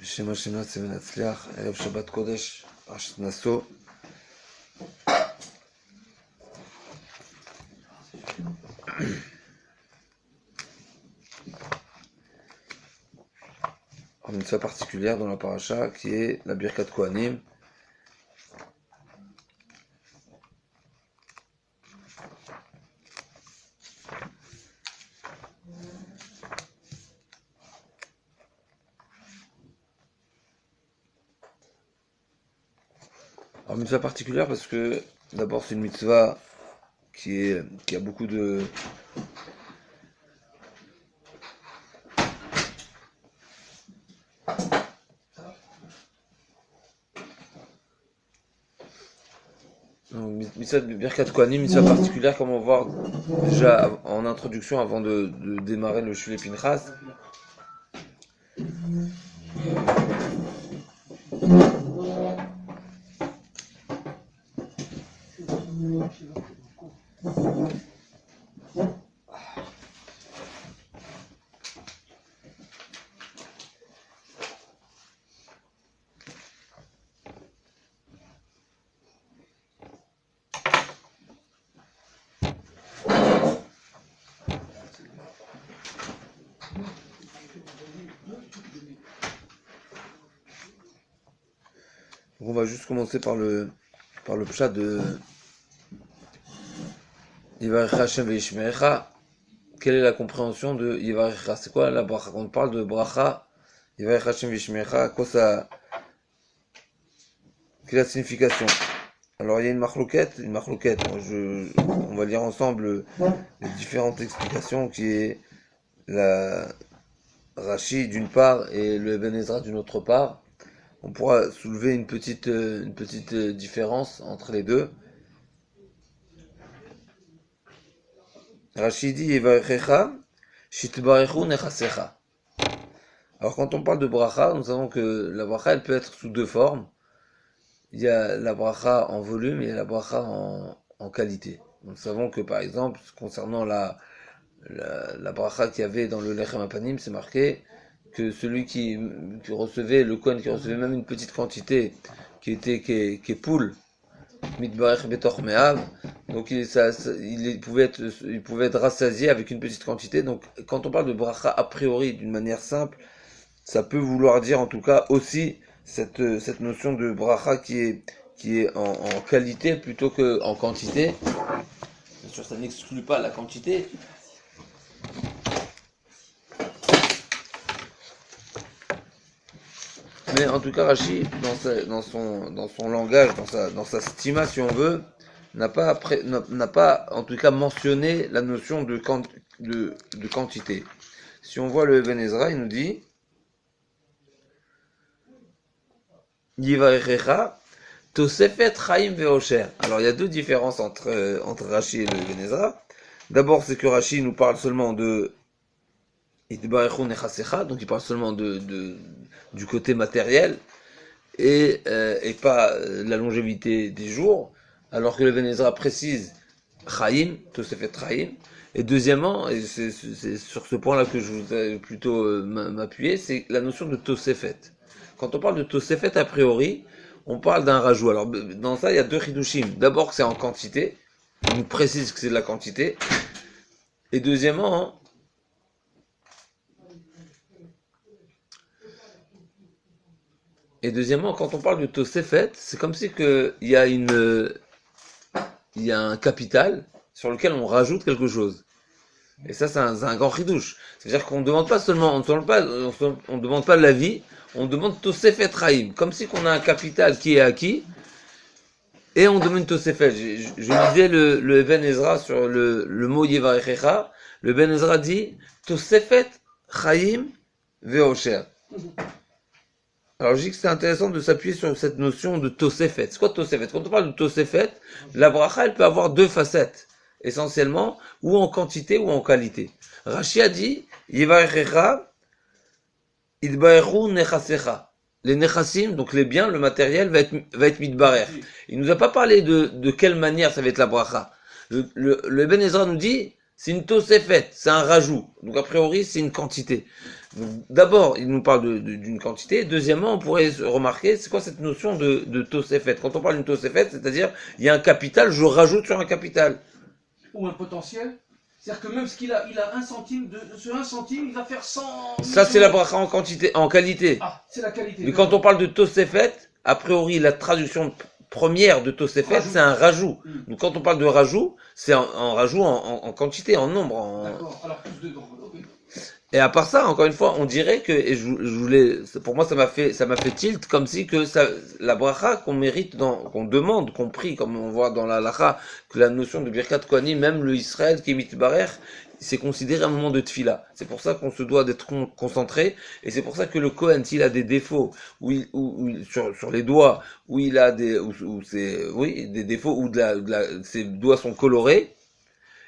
בשם השם נעשה ונצליח, ערב שבת קודש, פרשת נשוא. Une mitzvah particulière dans la paracha qui est la Birkat Kohanim. Alors, une mitzvah particulière parce que d'abord c'est une mitzvah qui a beaucoup de mitzvah de Birkat Kohanim, mitzvah particulière comme on va voir déjà en introduction avant de démarrer le Shulé Pinchas. Donc on va juste commencer par le pshat de Yivarecha Hashem ve'yishmerecha. Quelle est la compréhension de Yivarecha? C'est quoi la bracha? Quand on parle de bracha, Yivarecha Hashem ve'yishmerecha, quelle est la signification? Alors il y a une marloquette. On va lire ensemble les différentes explications qui est la Rashi d'une part et le Ibn Ezra d'une autre part. On pourra soulever une petite différence entre les deux. Rashi dit Yevarechecha shitbarechu nechasecha. Alors quand on parle de bracha, nous savons que la bracha elle peut être sous deux formes. Il y a la bracha en volume et il y a la bracha en qualité. Nous savons que par exemple concernant la bracha qu'il y avait dans le Lechem Apanim, c'est marqué que celui qui recevait, le Kohen qui recevait même une petite quantité, qui est poule, mitbarech betoch me'av, donc il pouvait être rassasié avec une petite quantité. Donc quand on parle de bracha a priori d'une manière simple, ça peut vouloir dire en tout cas aussi cette notion de bracha qui est en qualité plutôt que en quantité. Bien sûr, ça n'exclut pas la quantité. Mais en tout cas, Rashi, dans son langage, dans sa stima, si on veut, n'a pas en tout cas mentionné la notion de quantité. Si on voit le Ibn Ezra, il nous dit Yivarechecha Tosefet Chaim Ve'osher. Alors il y a deux différences entre Rashi et le Ibn Ezra. D'abord, c'est que Rashi nous parle seulement de Itbarechu Nechasecha, donc il parle seulement du côté matériel et pas la longévité des jours, alors que le Ibn Ezra précise Chaim, Tosefet Chaim. Et deuxièmement, et c'est sur ce point-là que je voudrais plutôt m'appuyer, c'est la notion de Tosefet. Quand on parle de Tosefet, a priori, on parle d'un rajout. Alors dans ça, il y a deux chidushim. D'abord, que c'est en quantité, on nous précise que c'est de la quantité. Et deuxièmement, quand on parle de Tosefet, c'est comme si il y a un capital sur lequel on rajoute quelque chose. Et ça, c'est un grand chidouche. C'est-à-dire qu'on ne demande pas seulement, on demande pas l'avis, on demande Tosefet Chaim. Comme si qu'on a un capital qui est acquis, et on demande Tosefet. Je lisais le Ibn Ezra sur le mot Yevarechecha. Le Ibn Ezra dit Tosefet Chaim Ve'osher. Alors, je dis que c'est intéressant de s'appuyer sur cette notion de Tosefet. C'est quoi Tosefet? Quand on parle de Tosefet, la bracha, elle peut avoir deux facettes, essentiellement, ou en quantité ou en qualité. Rashi a dit, Yivarechecha, Idbaechu Nechasecha. Les Nechasim, donc les biens, le matériel, va être mitbarer. Il nous a pas parlé de quelle manière ça va être la bracha. Le Ibn Ezra nous dit, c'est une Tosefet, c'est un rajout. Donc a priori, c'est une quantité. Donc, d'abord, il nous parle d'une quantité. Deuxièmement, on pourrait remarquer, c'est quoi cette notion de Tosefet? Quand on parle d'une Tosefet, c'est-à-dire, il y a un capital, je rajoute sur un capital. Ou un potentiel. C'est-à-dire que même ce qu'il a, il a 1 centime, ce 1 centime, il va faire 100 Ça, millions. c'est la bracha en quantité, en qualité. Ah, c'est la qualité. Mais quand on parle de Tosefet, a priori, la traduction première de Tosefet, c'est un rajout. Donc quand on parle de rajout, c'est un rajout en quantité, en nombre. D'accord, alors plus dedans. Okay. Et à part ça, encore une fois, on dirait que, et je voulais, pour moi, ça m'a fait tilt, comme si que ça, la bracha qu'on mérite qu'on demande, qu'on prie, comme on voit dans la halakha, que la notion de Birkat Kohanim, même le Israël qui est mitbarer, c'est considéré un moment de tfila. C'est pour ça qu'on se doit d'être concentré, et c'est pour ça que le Kohen, s'il a des défauts, sur les doigts, où il a des défauts, où ses doigts sont colorés,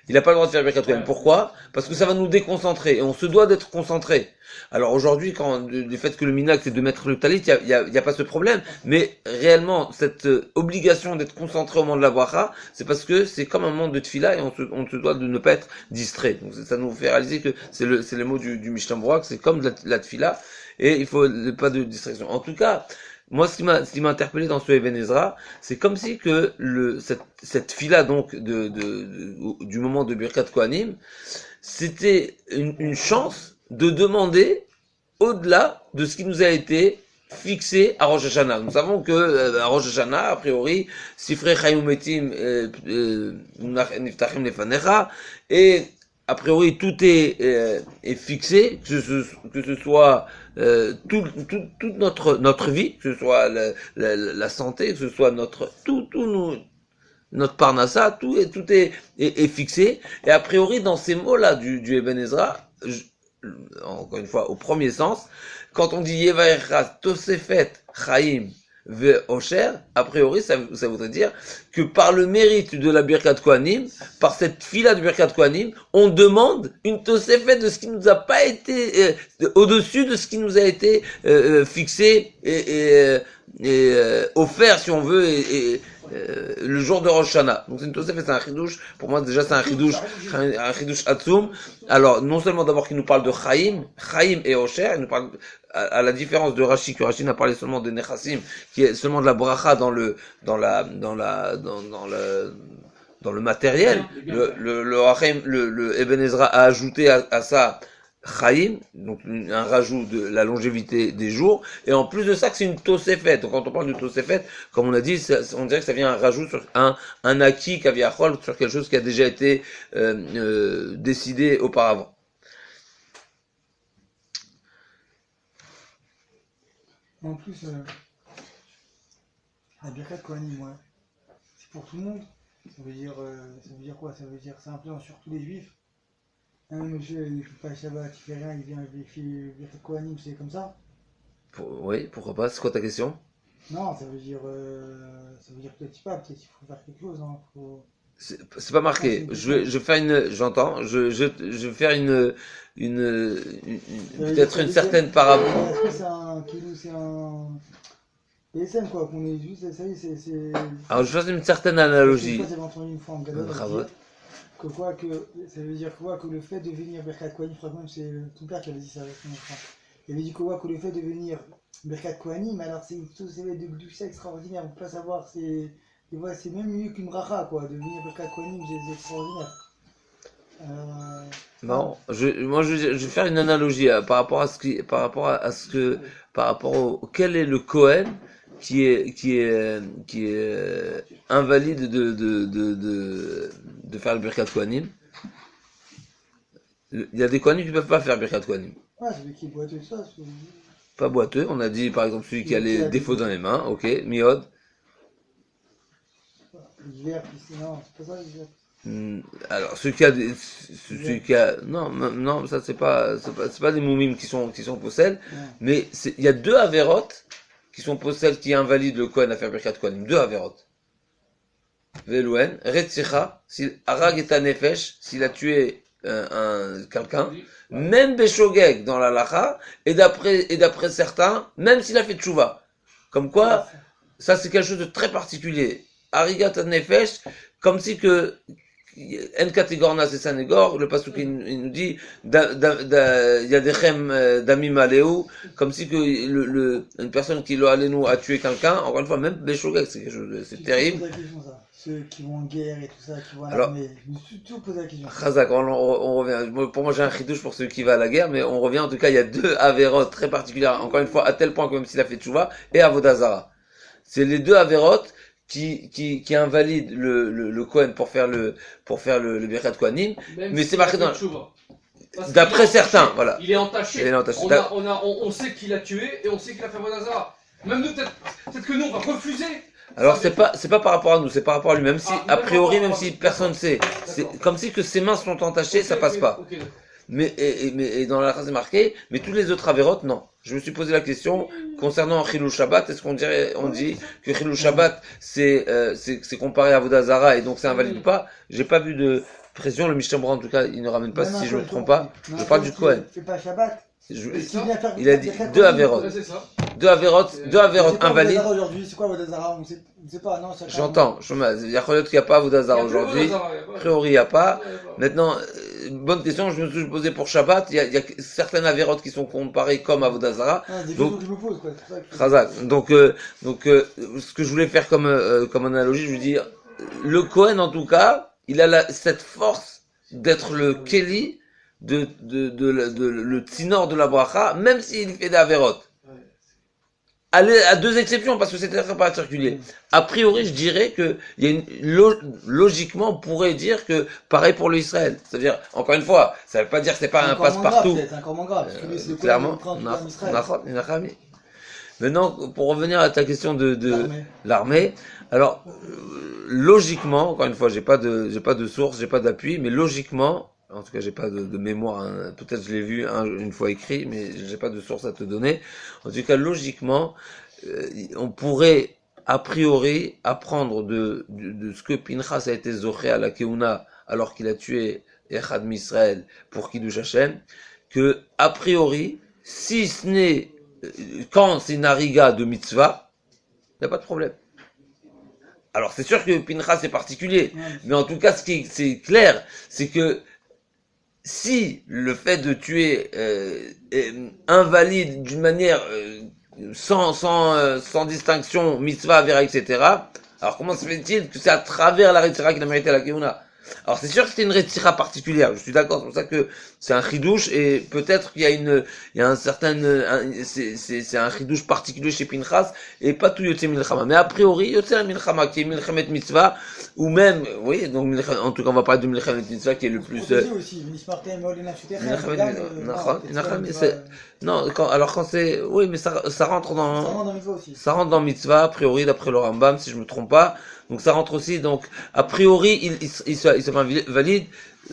il n'a pas le droit de faire Birkat Kohanim. Pourquoi? Parce que ça va nous déconcentrer, et on se doit d'être concentré. Alors aujourd'hui, du fait que le minhag c'est de mettre le talit, il y a pas ce problème, mais réellement, cette obligation d'être concentré au moment de la bracha, c'est parce que c'est comme un moment de tfila, et on se doit de ne pas être distrait. Donc ça nous fait réaliser que c'est le mot du Mishnah Berurah, que c'est comme la tfila, et il faut pas de distraction. En tout cas, moi, ce qui m'a interpellé dans ce Eben Ezra, c'est comme si que cette fila donc du moment de Birkat Kohanim, c'était une chance de demander au-delà de ce qui nous a été fixé à Rosh Hashanah. Nous savons que à Rosh Hashanah, a priori, Sifrei Chayim Umetim Niftachim Lefanecha, et a priori tout est fixé, que ce soit toute notre vie, que ce soit la santé, que ce soit notre parnassa, tout est fixé. Et a priori, dans ces mots-là du Eben Ezra, encore une fois, au premier sens, quand on dit Yevaecha Tosefet Chaim Ve'osher, a priori, ça voudrait dire que par le mérite de la Birkat Kohanim, par cette fila de Birkat Kohanim, on demande une Tosefet de ce qui nous a pas été, au-dessus de ce qui nous a été fixé et offert, si on veut, le jour de Rosh Hashanah. Donc c'est une Tosefet, c'est un chidouche. Pour moi, déjà, c'est un chidouche Hatzoum. Alors, non seulement d'abord qu'il nous parle de Chaim et Osher, il nous parle, à la différence de Rashi, que Rashi n'a parlé seulement de Nechassim, qui est seulement de la bracha dans le matériel. Le Eben Ezra a ajouté à ça Chaim, donc un rajout de la longévité des jours, et en plus de ça, que c'est une Tosefet. Donc quand on parle de Tosefet, comme on a dit, on dirait que ça vient un rajout sur un acquis kaviachol, sur quelque chose qui a déjà été décidé auparavant. En plus, la Birkat Kohanim, ouais, c'est pour tout le monde. Ça veut dire quoi? Ça veut dire c'est un plan sur tous les juifs. Un monsieur, il ne fait pas le Shabbat, il fait rien, il vient vérifier Birkat Kohanim, c'est comme ça? Oui, pourquoi pas? C'est quoi ta question? Non, ça veut dire peut-être pas, peut-être qu'il faut faire quelque chose, hein. C'est pas marqué. Je vais faire j'entends. Je vais faire peut-être une certaine parabole. Est-ce que c'est un PSM quoi, qu'on est juste, ça y est, c'est. Alors je vais faire une certaine analogie. J'avais entendu une fois en Gadol que ça veut dire quoi, que le fait de venir Birkat Kohanim, je crois que même c'est ton père qui avait dit ça récemment. Il avait dit quoi, que le fait de venir Birkat Kohanim, alors c'est tout c'est de douche extraordinaire, on peut pas savoir, c'est même mieux qu'une bracha quoi, de venir Birkat Kohanim, c'est extraordinaire. Non, je vais faire une analogie par rapport à quel est le Kohen qui est invalide de faire le Birkat Kohanim. Il y a des Kohanim qui ne peuvent pas faire Birkat Kohanim. Ouais, c'est qui est boiteux, ça. Pas boiteux, on a dit par exemple celui qui a les défauts dans les mains, ok, Miod. L'hiver, non, c'est pas ça l'hiver. Alors celui qui a non ça c'est pas des moumim qui sont possèdes, mais il y a deux avérotes qui sont possèdes qui invalident le Kohen à faire Birkat Kohanim, deux avérotes. Velouen, Retzicha, s'il arag et nefesh, s'il a tué quelqu'un, même Beshogeg dans la lacha, et d'après certains, même s'il a fait tchouva. Comme quoi, ça c'est quelque chose de très particulier. Arigat nefesh, comme si que En catégorna c'est Sanégor, le pasuk il nous dit, il y a des chem d'Ami Maléou, comme si que une personne qui l'a allé nous a tué quelqu'un, encore une fois, même Béchogek, c'est quelque chose, c'est terrible. La question, ça. Ceux qui vont en guerre et tout ça, qui vont à Alors, l'armée. Je me suis toujours posé la question. Chazak, on revient. Pour moi, j'ai un chidouche pour celui qui va à la guerre, mais on revient. En tout cas, il y a deux avérotes très particulières. Encore une fois, à tel point que même s'il a fait tchouva, et Avodazara. C'est les deux avérotes qui invalident le Kohen pour faire le Birkat Kohanim. Mais c'est marqué dans, d'après certains, voilà. Il est entaché. Il est entaché. On sait qu'il a tué et on sait qu'il a fait Vodazara. Même nous, peut-être que nous, on va refuser. Alors c'est pas par rapport à nous, c'est par rapport à lui. Même si, a priori, même si personne ne sait, c'est D'accord. comme si que ses mains sont entachées, ça passe pas. Ok, d'accord. Mais dans la phrase c'est marqué, mais tous les autres avérotes, non. Je me suis posé la question concernant Chilou Shabbat, est-ce qu'on dit que Chilou Shabbat c'est comparé à Vodazara et donc c'est invalide ou pas? J'ai pas vu de pression, le Mishnah Berurah en tout cas, il ne ramène pas Même si un je me Kohen, trompe pas. même Je un parle du Kohen. Fais pas Shabbat. Il a dit deux avérotes. Ouais, c'est ça. Deux avérotes invalides. Aujourd'hui, c'est quoi Vodazara? On sait pas, non, chacun- J'entends, il y a qu'il n'y a pas Vodazara aujourd'hui. A priori, il n'y a pas. Maintenant, bonne question, je me suis posé pour Shabbat. Il y a certaines avérotes qui sont comparées comme à Vodazara. Ah, des Donc, questions que je me pose, quoi. C'est pour ça que- Khazak. Donc, ce que je voulais faire comme analogie, je veux dire, le Kohen, en tout cas, il a cette force d'être le Keli le Tsinor de la Bracha, même s'il fait des avérotes. À deux exceptions, parce que c'est très particulier. A priori, je dirais que il y a logiquement, on pourrait dire que pareil pour l'Israël. C'est-à-dire, encore une fois, ça veut pas dire que c'est pas un passe-partout. C'est encore moins grave, parce que lui, c'est le Clairement, Kohen, il prend en Israël. maintenant, pour revenir à ta question de L'armée. l'armée, alors, logiquement, encore une fois, j'ai pas de source, j'ai pas d'appui, mais logiquement, en tout cas, j'ai pas de mémoire, hein. Peut-être je l'ai vu une fois écrit, mais j'ai pas de source à te donner. En tout cas, logiquement, on pourrait, a priori, apprendre de ce que Pinchas a été zoché à la Keuna, alors qu'il a tué Echad Misraël pour Kiddush Hashem, que, a priori, si ce n'est, quand c'est une hariga de mitzvah, il n'y a pas de problème. Alors, c'est sûr que Pinchas est particulier, mais en tout cas, c'est clair, c'est que si le fait de tuer invalide d'une manière sans distinction, mitzvah, avera, etc., alors comment se fait-il que c'est à travers la retira qu'il a mérité la Keuna? Alors c'est sûr que c'était une retira particulière, je suis d'accord, c'est pour ça que c'est un chidouche et peut-être qu'il y a un certain, c'est un chidouche particulier chez Pinchas et pas tout Yotze Milchama. Mais a priori, Yotze la Milchama qui est Milchemet Mitzvah ou même, oui, donc en tout cas on va parler de Milchemet Mitzvah qui est le plus. Aussi, Non, quand c'est, oui, mais ça rentre dans. Ça rentre dans Mitzvah aussi. Ça rentre dans Mitzvah, a priori, d'après le Rambam, si je me trompe pas. Donc ça rentre aussi, donc, a priori, il se valide,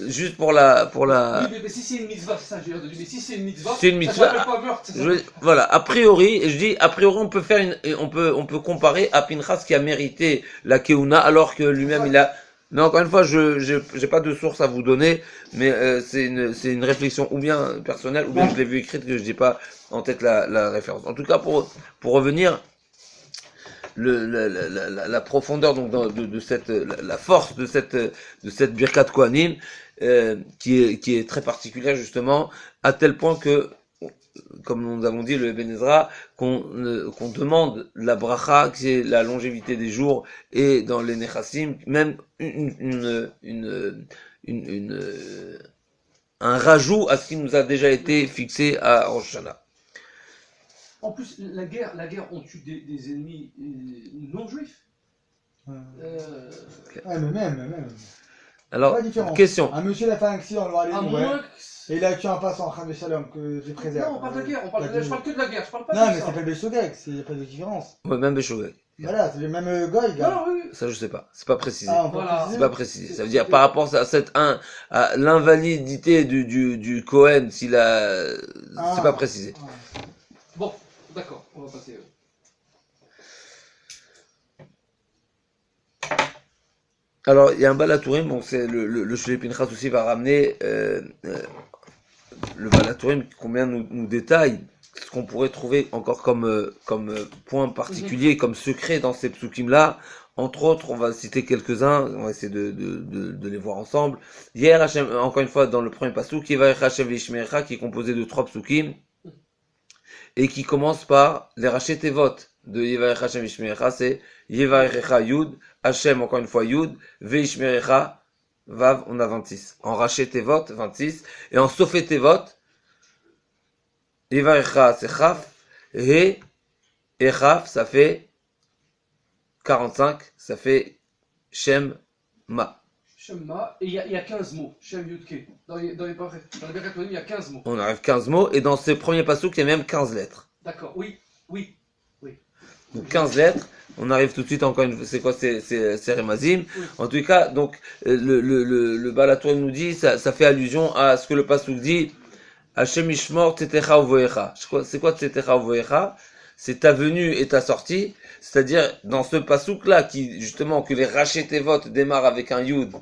juste pour la. Oui, mais si c'est une mitzvah, c'est ça, je veux dire, mais si c'est une mitzvah, C'est une mitzvah. ça s'appelle pas meurtre, ça Voilà, a priori, et je dis, a priori, on peut comparer à Pinchas qui a mérité la Keuna, alors que lui-même il a. Mais encore une fois, j'ai pas de source à vous donner, mais c'est une réflexion ou bien personnelle, ou bien je l'ai vu écrite que je n'ai pas en tête la référence. En tout cas, pour revenir, la profondeur donc de cette la force de cette Birkat Kohanim qui est très particulière justement à tel point que comme nous avons dit le Eben Ezra qu'on demande la bracha qui est la longévité des jours et dans les nechassim même un rajout à ce qui nous a déjà été fixé à Rosh Hashanah. En plus, la guerre, on tue des ennemis non juifs. Ouais, mais même. Alors, question. Un monsieur l'a fait un accident, on va aller moins et il a tué un passant, Khan Shalom, que j'ai préservé. Non, on parle de guerre, je parle que de la guerre, je parle pas non, de mais ça. ça s'appelle Beshogeg, il n'y a pas de différence. Ouais, même Beshogeg. Voilà, c'est le même Goy, gars. Non, oui. Ça, je sais pas. C'est pas précisé. Ah, on peut Voilà. préciser. C'est pas précisé. Ça veut dire par rapport à l'invalidité du Cohen, s'il a, c'est pas précisé. Bon, d'accord, on va passer. Alors, il y a un Balatourim, donc c'est le Shulé Pinchas aussi va ramener le Balatourim, combien nous détaille ce qu'on pourrait trouver encore comme point particulier, comme secret dans ces psukim-là, Entre autres, on va citer quelques-uns, on va essayer de les voir ensemble. Hier, Hachem, encore une fois, dans le premier pasuk, Yevarech Hashem Vishmerecha, qui est composé de 3 psukim, et qui commence par les Raché Tevot de Yevarech Hashem Vishmerecha, c'est Yevarecha Yud, Hashem, encore une fois Yud, Vishmerecha, Vav, on a 26. En Raché Tevot, 26, et en Sofé Tevot, Yevarecha, c'est Chaf, et Chaf, ça fait 45, ça fait Shem Ma. Shem Ma, et il y a 15 mots. Shem Yudke. Dans les Birkat Kohanim, il y a 15 mots. On arrive 15 mots, et dans ce premier passouk, il y a même 15 lettres. D'accord, oui. Donc 15 lettres, on arrive tout de suite encore une fois, c'est quoi, c'est Remazim. Oui. En tout cas, donc, le Baal HaTurim nous dit, ça fait allusion à ce que le passouk dit, Hashem Ishmor Tzetecha Uvoecha. C'est quoi Tzetecha Uvoecha? C'est ta venue et ta sortie, c'est-à-dire dans ce pasouk-là, qui justement que les Raché Tevot démarrent avec un Yud,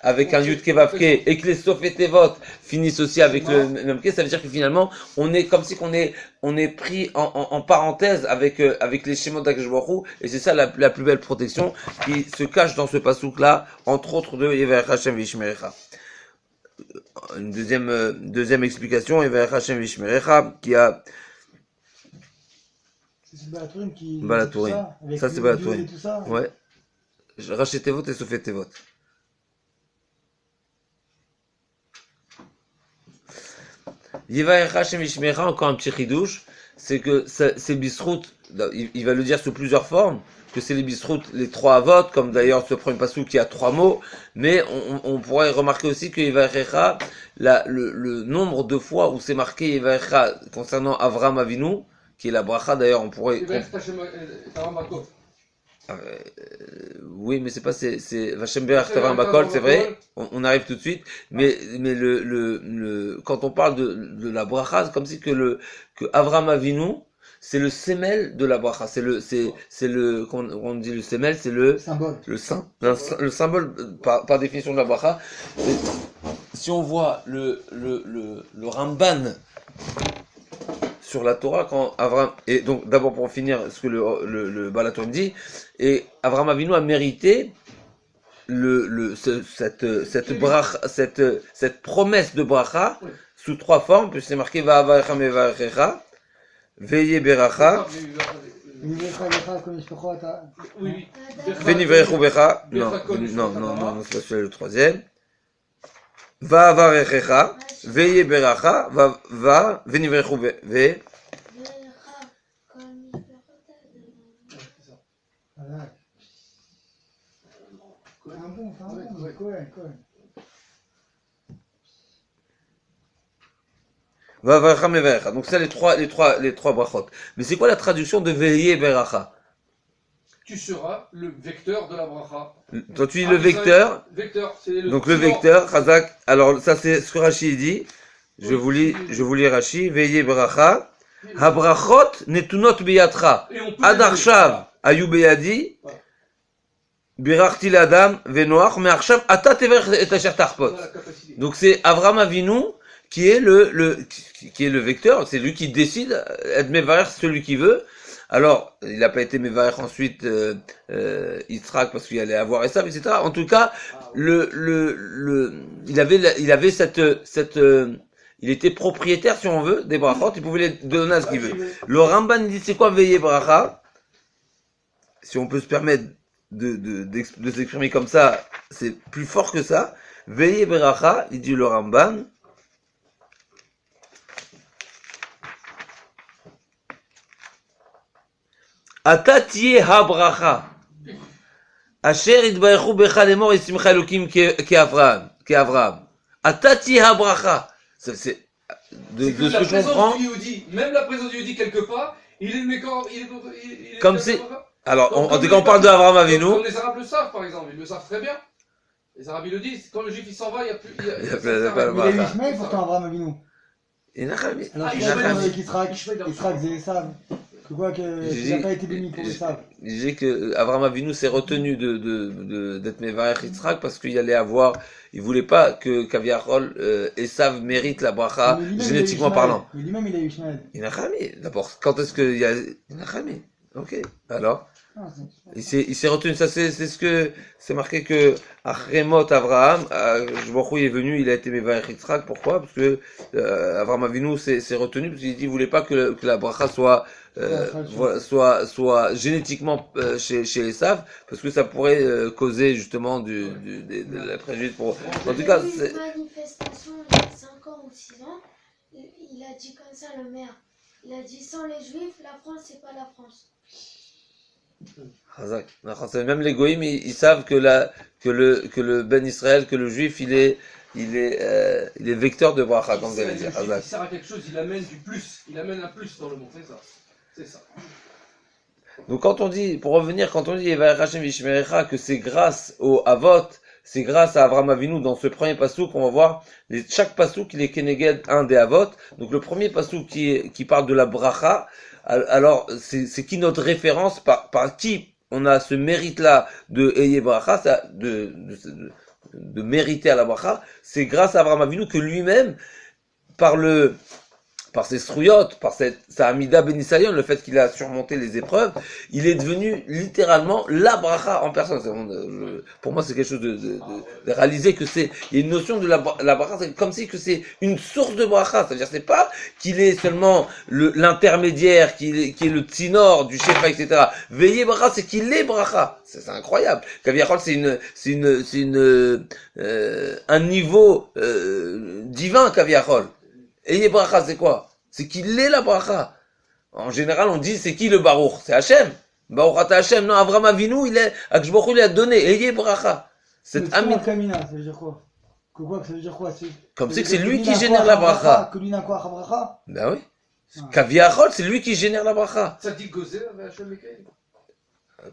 avec un Yud Kevavke, et que les Sofé Tevot finissent aussi avec le même Ke, ça veut dire que finalement, on est comme si on est pris en parenthèse avec les Shemot d'Akadosh Baruch Hu, et c'est ça la plus belle protection qui se cache dans ce pasouk-là, entre autres de Yevarech Hashem Vishmerecha. Une deuxième explication, Yevarech Hashem Vishmerecha, qui a c'est Baal HaTurim qui. Baal HaTurim. Ça, c'est Baal HaTurim. Ouais. Raché Tevot et Sofé Tevot. Yevarech Hashem Vishmerecha, encore un petit chidouche, c'est que c'est Bisrout, il va le dire sous plusieurs formes, que c'est les Bisrout, les 3 avot, comme d'ailleurs ce premier passouk qui a 3 mots, mais on pourrait remarquer aussi que Yevarecha, le nombre de fois où c'est marqué Yevarecha concernant Avram Avinu, qui est la bracha d'ailleurs, on pourrait... oui, mais c'est pas, c'est Vachem Berach Tavram Bakol, c'est vrai, on arrive tout de suite, mais quand on parle de la bracha, c'est comme si que Avram Avinu, c'est le sémel de la bracha, comment on dit le sémel, c'est le symbole. Le symbole par définition de la bracha. Si on voit le Ramban sur la Torah, quand Avram, et donc d'abord pour finir ce que le Baal HaTurim dit, et Avram Avinu a mérité cette promesse de bracha sous 3 formes, puisque c'est marqué Va'avarecha mevarechecha, Veye beracha, Veniverechu becha, non, c'est le 3e, Va'avarechecha, Veye beracha, Veniverechu ve. Donc ça les trois brachot. Mais c'est quoi la traduction de Veye beracha? Tu seras le vecteur de la bracha. Toi tu dis le vecteur. Donc le vecteur, Chazak. Alors ça c'est ce que Rashi dit. Je vous lis Rashi. Veye beracha. Habrachot netunot biyatra. Adarshav ayu beyadi. Birachti l'adam venoach. Mais arshav ata tever et asher tarpot. Donc c'est Avram Avinu qui est le vecteur. C'est lui qui décide. Être mevarer celui qui veut. Alors, il n'a pas été Mevarer ensuite Yitzhak parce qu'il allait avoir Esav, etc. En tout cas, il avait cette il était propriétaire, si on veut, des brachot, il pouvait les donner à ce qu'il veut. Le Ramban dit c'est quoi veiller bracha? Si on peut se permettre de s'exprimer comme ça, c'est plus fort que ça. Veiller bracha, il dit le Ramban. Ata tiye ha-bracha. Asher idbarechu becha lemor yisimcha elokim ke-Avraham. Ata tiye ha-bracha. C'est de ce que je comprends. Même la présence du Yehudi quelque part, il est le mécor. Comme c'est. Alors, en tout cas, on parle de Avraham Avinu. Comme les Arabes le savent, par exemple, ils le savent très bien. Les Arabes, ils le disent. Quand le Juif il s'en va, il n'y a plus. Il a eu Ishmael pourtant, Avraham Avinu. Alors, Yitzhak, c'est Esav. C'est quoi qu'il n'a pas été béni pour Esav? Je disais que Avraham Avinu s'est retenu d'être Mevarer Yitzhak parce qu'il allait avoir, il voulait pas que Kaviachol Esav mérite la bracha génétiquement parlant. Mais lui-même il a eu Ishmael. Il a Chami. D'abord, quand est-ce qu'il y a Inachami? Ok, alors Ah, il s'est retenu, ça c'est ce que c'est marqué que Achremot Abraham, Baruch Hu est venu, il a été Mevaech Yitzhak, pourquoi? Parce que Abraham Avinu s'est retenu parce qu'il voulait pas que la bracha soit soit génétiquement chez Esav, parce que ça pourrait causer justement de la préjudice pour. En tout cas, il y a eu une manifestation il y a 5 ans ou 6 ans, il a dit comme ça le maire. Il a dit sans les juifs, la France c'est pas la France. même les goïms, ils savent que le Ben Israël, que le juif, il est vecteur de bracha, comme vous avez dit. Il sert à quelque chose, il amène du plus, il amène un plus dans le monde, c'est ça. Donc quand on dit Evaer Hashem Vishmerecha, que c'est grâce au Avot, c'est grâce à Avraham Avinu, dans ce premier passouk, on va voir chaque passouk il est keneged un des Avot. Donc le premier passouk qui parle de la bracha, alors c'est qui notre référence, par qui on a ce mérite-là de Eye Bracha, de mériter à la bracha, c'est grâce à Avraham Avinu que lui-même, par ses srouillottes, par sa Amida Benisayon, le fait qu'il a surmonté les épreuves, il est devenu littéralement la bracha en personne. Pour moi, c'est quelque chose de réaliser que il y a une notion de la bracha, c'est comme si que c'est une source de bracha. C'est-à-dire, c'est pas qu'il est seulement l'intermédiaire, qui est le tsinor du shefa, etc. Veillez bracha, c'est qu'il est bracha. C'est incroyable. Kaviachol, un niveau divin, Kaviachol. Ayez bracha, c'est quoi? C'est qu'il est la bracha. En général, on dit c'est qui le Baruch? C'est Hachem. Baruch ata Hachem. Non, Avraham Avinu, Akadosh Baruch Hu lui a donné. Ayez bracha. C'est Amina. Ça veut dire quoi? Ça veut dire quoi? Comme c'est que c'est lui qui génère la bracha. Que lui n'a quoi bracha? Ben oui. Kaviachol, c'est lui qui génère la bracha. Ça dit Gozer avec Hachem Mekaï?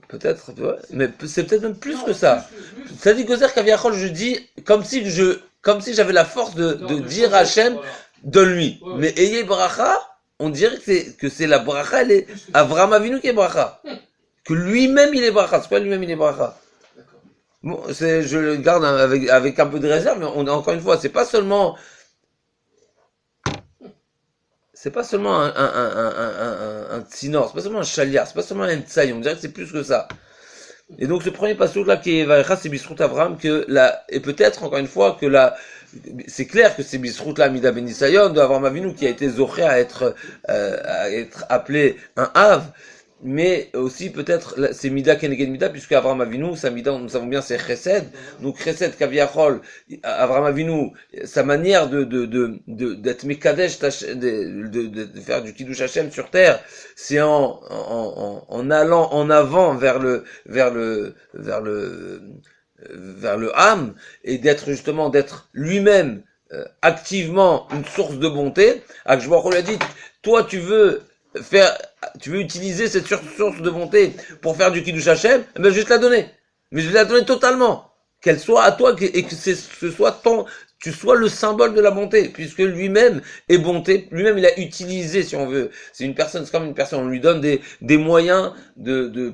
Peut-être, ouais. Mais c'est peut-être même plus que ça. Ça dit Gozer, Kaviachol, je dis comme si j'avais la force de dire à Hachem, donne-lui. Ouais. Mais ayez bracha, on dirait que c'est la bracha, elle est Avraham Avinu qui est bracha. Que lui-même il est bracha. C'est pas lui-même il est bracha. Bon, je le garde avec un peu de réserve, mais encore une fois, c'est pas seulement un tsinor, c'est pas seulement un chaliar, c'est pas seulement un tsaï, on dirait que c'est plus que ça. Et donc ce premier passage là qui est Vaïcha, c'est Bisrout Avraham, et peut-être encore une fois que c'est clair que c'est Bisrout la Mida Benisayon de Avraham Avinu qui a été zoché à être appelé un Av, mais aussi peut-être c'est Mida Keneged Mida, puisque Avraham Avinu, sa Mida, nous savons bien, c'est Chesed. Donc Chesed Kaviachol, Avraham Avinu, sa manière d'être Mekadesh, de faire du Kiddush Hashem sur terre, c'est en allant en avant vers le âme, et d'être lui-même activement une source de bonté. Akadosh Baruch Hu lui a dit, toi tu veux utiliser cette source de bonté pour faire du Kiddush Hashem, je vais te la donner. Mais je vais la donner totalement. Qu'elle soit à toi et que tu sois le symbole de la bonté, puisque lui-même est bonté, lui-même il a utilisé, si on veut, c'est comme une personne, on lui donne des moyens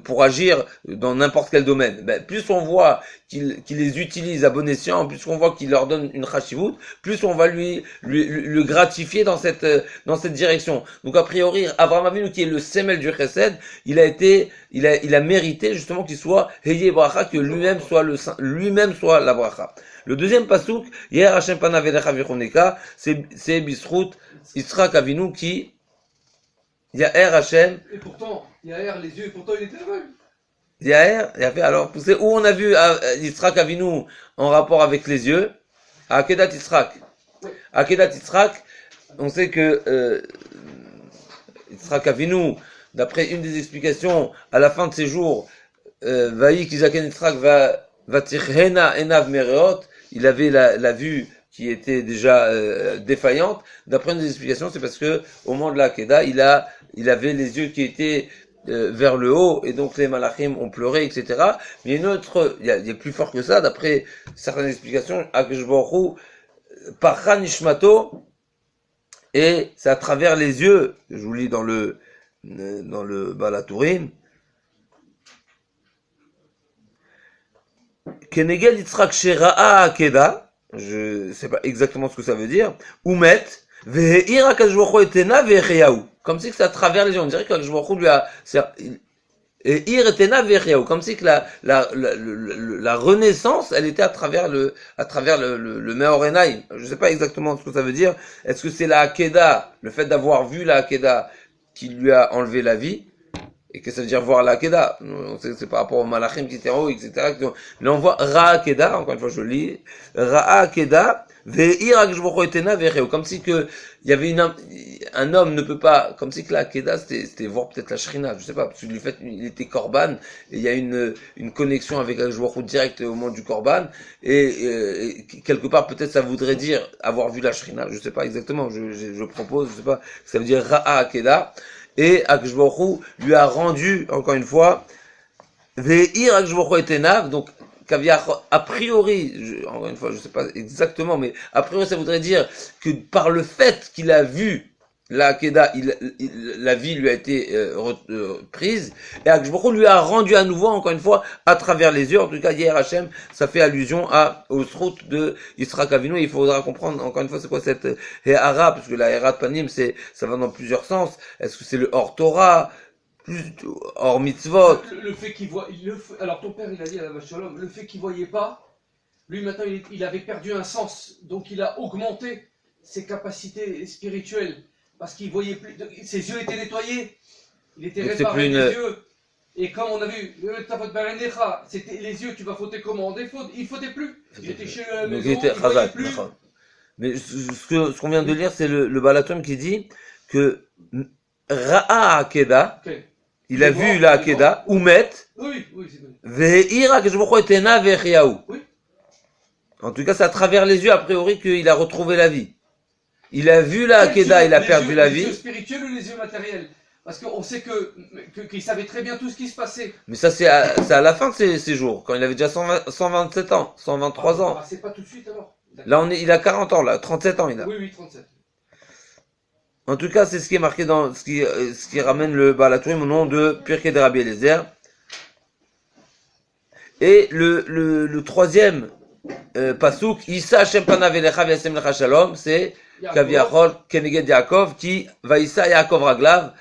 pour agir dans n'importe quel domaine. Plus on voit qu'il les utilise à bon escient, plus on voit qu'il leur donne une chashivut, plus on va lui gratifier dans cette direction. Donc a priori, Avraham Avinu, qui est le semel du chesed, il a mérité justement qu'il soit Heye Bracha, que lui-même soit la bracha. Le deuxième pasouk, Yair Hashem Panav Elecha Vichoneka, c'est Bisrout Yitzhak Avinu qui Yair Hashem. Et pourtant, Yair les yeux, et pourtant il était aveugle. Yair, alors poussé, où on a vu Yitzhak Avinu en rapport avec les yeux, à Akedat Yitzhak. Akedat Yitzhak, on sait que Yitzhak Avinu, d'après une des explications, à la fin de ses jours, Vaïk Yizaken Yitzhak va tirhena enav mereot, il avait la vue qui était déjà défaillante. D'après une des explications, c'est parce que au moment de la Akedah, il avait les yeux qui étaient vers le haut, et donc les malachim ont pleuré, etc. Mais il y a plus fort que ça, d'après certaines explications, Akadosh Baruch Hu, Parcha Nishmato, et c'est à travers les yeux, je vous lis dans le Balatourim, Kenegel Yitzhak Shera'a Akeda, je sais pas exactement ce que ça veut dire, Oumet, Veheir Akadosh Baruch Hu etena veheyahu. Comme si que c'est à travers les yeux. On dirait qu'Akadosh Baruch Hu Et Iretena Veriaou, comme si que la renaissance, elle était à travers le Meorenaïm. Je sais pas exactement ce que ça veut dire. Est-ce que c'est la Hakeda, le fait d'avoir vu la Hakeda, qui lui a enlevé la vie? Et que ça veut dire voir la Hakeda? On sait que c'est par rapport au Malachim qui étaient en haut, etc. Là, on voit Ra Hakeda, encore une fois, je lis. Ra Hakeda, Ve'ir Akshbocho Etena Veriaou. Comme si que, il y avait un homme ne peut pas, comme si que la Hakeda, c'était voir peut-être la Shrina, je sais pas, parce que du fait, il était Korban, et il y a une connexion avec Akshbocho direct au moment du Korban, et quelque part, peut-être ça voudrait dire avoir vu la Shrina, je sais pas exactement, je propose, je sais pas, ça veut dire Ra'a Hakeda, et Akshbocho lui a rendu, encore une fois, Ve'ir Akshbocho Etenav, donc, a priori, encore une fois, je sais pas exactement, mais a priori, ça voudrait dire que par le fait qu'il a vu la Hakeda, la vie lui a été prise, et Akshbocho lui a rendu à nouveau, encore une fois, à travers les yeux. En tout cas, hier Hachem, ça fait allusion au srout de Yitzhak Avinu. Il faudra comprendre, encore une fois, c'est quoi cette Hera, parce que la Hera de Panim, ça va dans plusieurs sens. Est-ce que c'est le hors Torah, plus hors mitzvot? Le fait qu'il voit, alors ton père il a dit à la vache Shalom, le fait qu'il voyait pas, lui maintenant il avait perdu un sens, donc il a augmenté ses capacités spirituelles, parce qu'il voyait plus, ses yeux étaient nettoyés, il était réparé les yeux, et comme on a vu, c'était les yeux, tu vas fauter comment? Il fautait plus, il était chez la maison, il voyait plus. Mais ce qu'on vient de lire, c'est le Balaton qui dit que Ra'a Hakeda, il a vu la Hakeda, Oumet, Ve'ir Akshbocho Etena Veriaou. En tout cas, c'est à travers les yeux, a priori, qu'il a retrouvé la vie. Il a vu la Hakeda, il a perdu la vie. Les yeux spirituels ou les yeux matériels? Parce qu'on sait qu'il savait très bien tout ce qui se passait. Mais ça, c'est à la fin de ses jours, quand il avait déjà 127 ans, 123 ans. C'est pas tout de suite alors. Là, il a 40 ans, là, 37 ans, il a. Oui, 37. En tout cas, c'est ce qui est marqué dans ce qui ramène le Balatourim au nom de Pirkei de Rabbi Eliezer. Et le troisième pasouk, Issa Hashem panav elecha v'yasem lecha shalom, c'est Kaviachol Keneged Yaakov qui Vaïssa Yaakov Raglav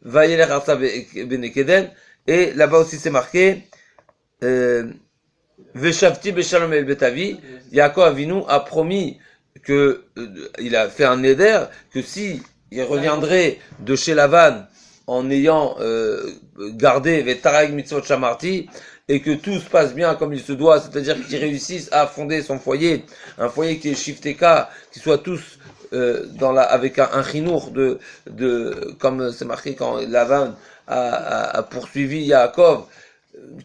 Vayelech Arsa Benekeden. Et là-bas aussi c'est marqué Veshavti Beshalom El Betavi. Yaakov Avinu a promis que il a fait un neder que si il reviendrait de chez Lavan en ayant gardé Vetarag Mitzvot Shamarti, et que tout se passe bien comme il se doit, c'est-à-dire qu'ils réussissent à fonder son foyer, un foyer qui est Shifteka, qui soit tous avec un chinour comme c'est marqué quand Lavan a poursuivi Yaakov,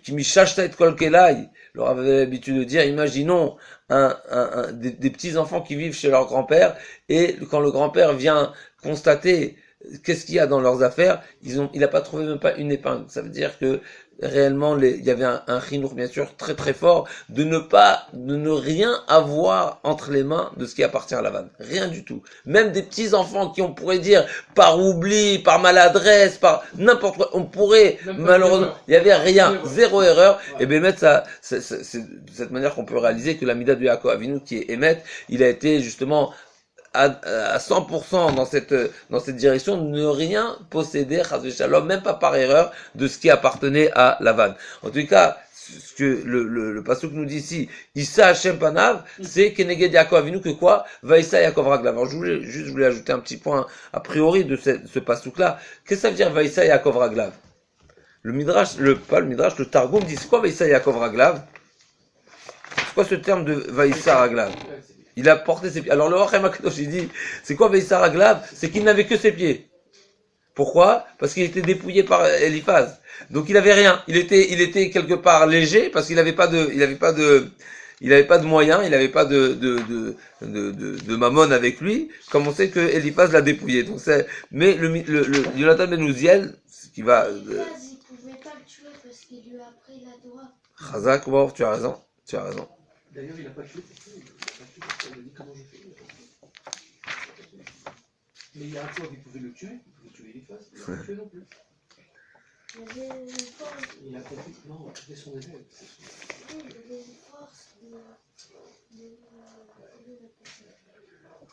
qui mishashta et kol kelai, leur avait l'habitude de dire, imaginons des petits enfants qui vivent chez leur grand-père, et quand le grand-père vient constater qu'est-ce qu'il y a dans leurs affaires, il n'a pas trouvé même pas une épingle. Ça veut dire que réellement, il y avait un chinour bien sûr très très fort de ne rien avoir entre les mains de ce qui appartient à Lavan. Rien du tout. Même des petits enfants qui on pourrait dire par oubli, par maladresse, par n'importe quoi, on pourrait malheureusement, il y avait rien, zéro erreur. Ouais. Et bien mettre ça, c'est de cette manière qu'on peut réaliser que la mida de Yaakov Avinu qui est Emet, il a été justement à 100% dans cette direction, ne rien posséder, chas v'shalom, même pas par erreur, de ce qui appartenait à Lavan. En tout cas, ce que le pasuk nous dit ici, Issa Hashem Panav, c'est Keneged Yaakov Avinu, que quoi? Vaïssa Yaakov Raglav. Alors je voulais ajouter un petit point a priori de ce pasuk-là. Qu'est-ce que ça veut dire Vaïssa Yaakov Raglav? Le Targum dit, c'est quoi Vaïssa Yaakov Raglav? C'est quoi ce terme de Vaïssa Raglav? Il a porté ses pieds. Alors le Rachem HaKadosh, il dit, c'est quoi Vaïssa Raglav? C'est qu'il n'avait que ses pieds. Pourquoi? Parce qu'il était dépouillé par Eliphaz. Donc il avait rien. Il était quelque part léger parce qu'il n'avait pas de moyens, il n'avait pas de mammon avec lui. Comme on sait que Eliphaz l'a dépouillé. Donc mais le Yonatan ben Uziel, ce qui va. Eliphaz, il pouvait pas le tuer parce qu'il lui a pris la droite. Chazak, wow, tu as raison. D'ailleurs, il n'a pas tué. Il a dit comment je fais. Mais il y a un fois, il pouvait le tuer, il pouvait tuer Eliphaz, il n'a pas tué non plus. Il a compris, non, c'était son élève. Il avait une force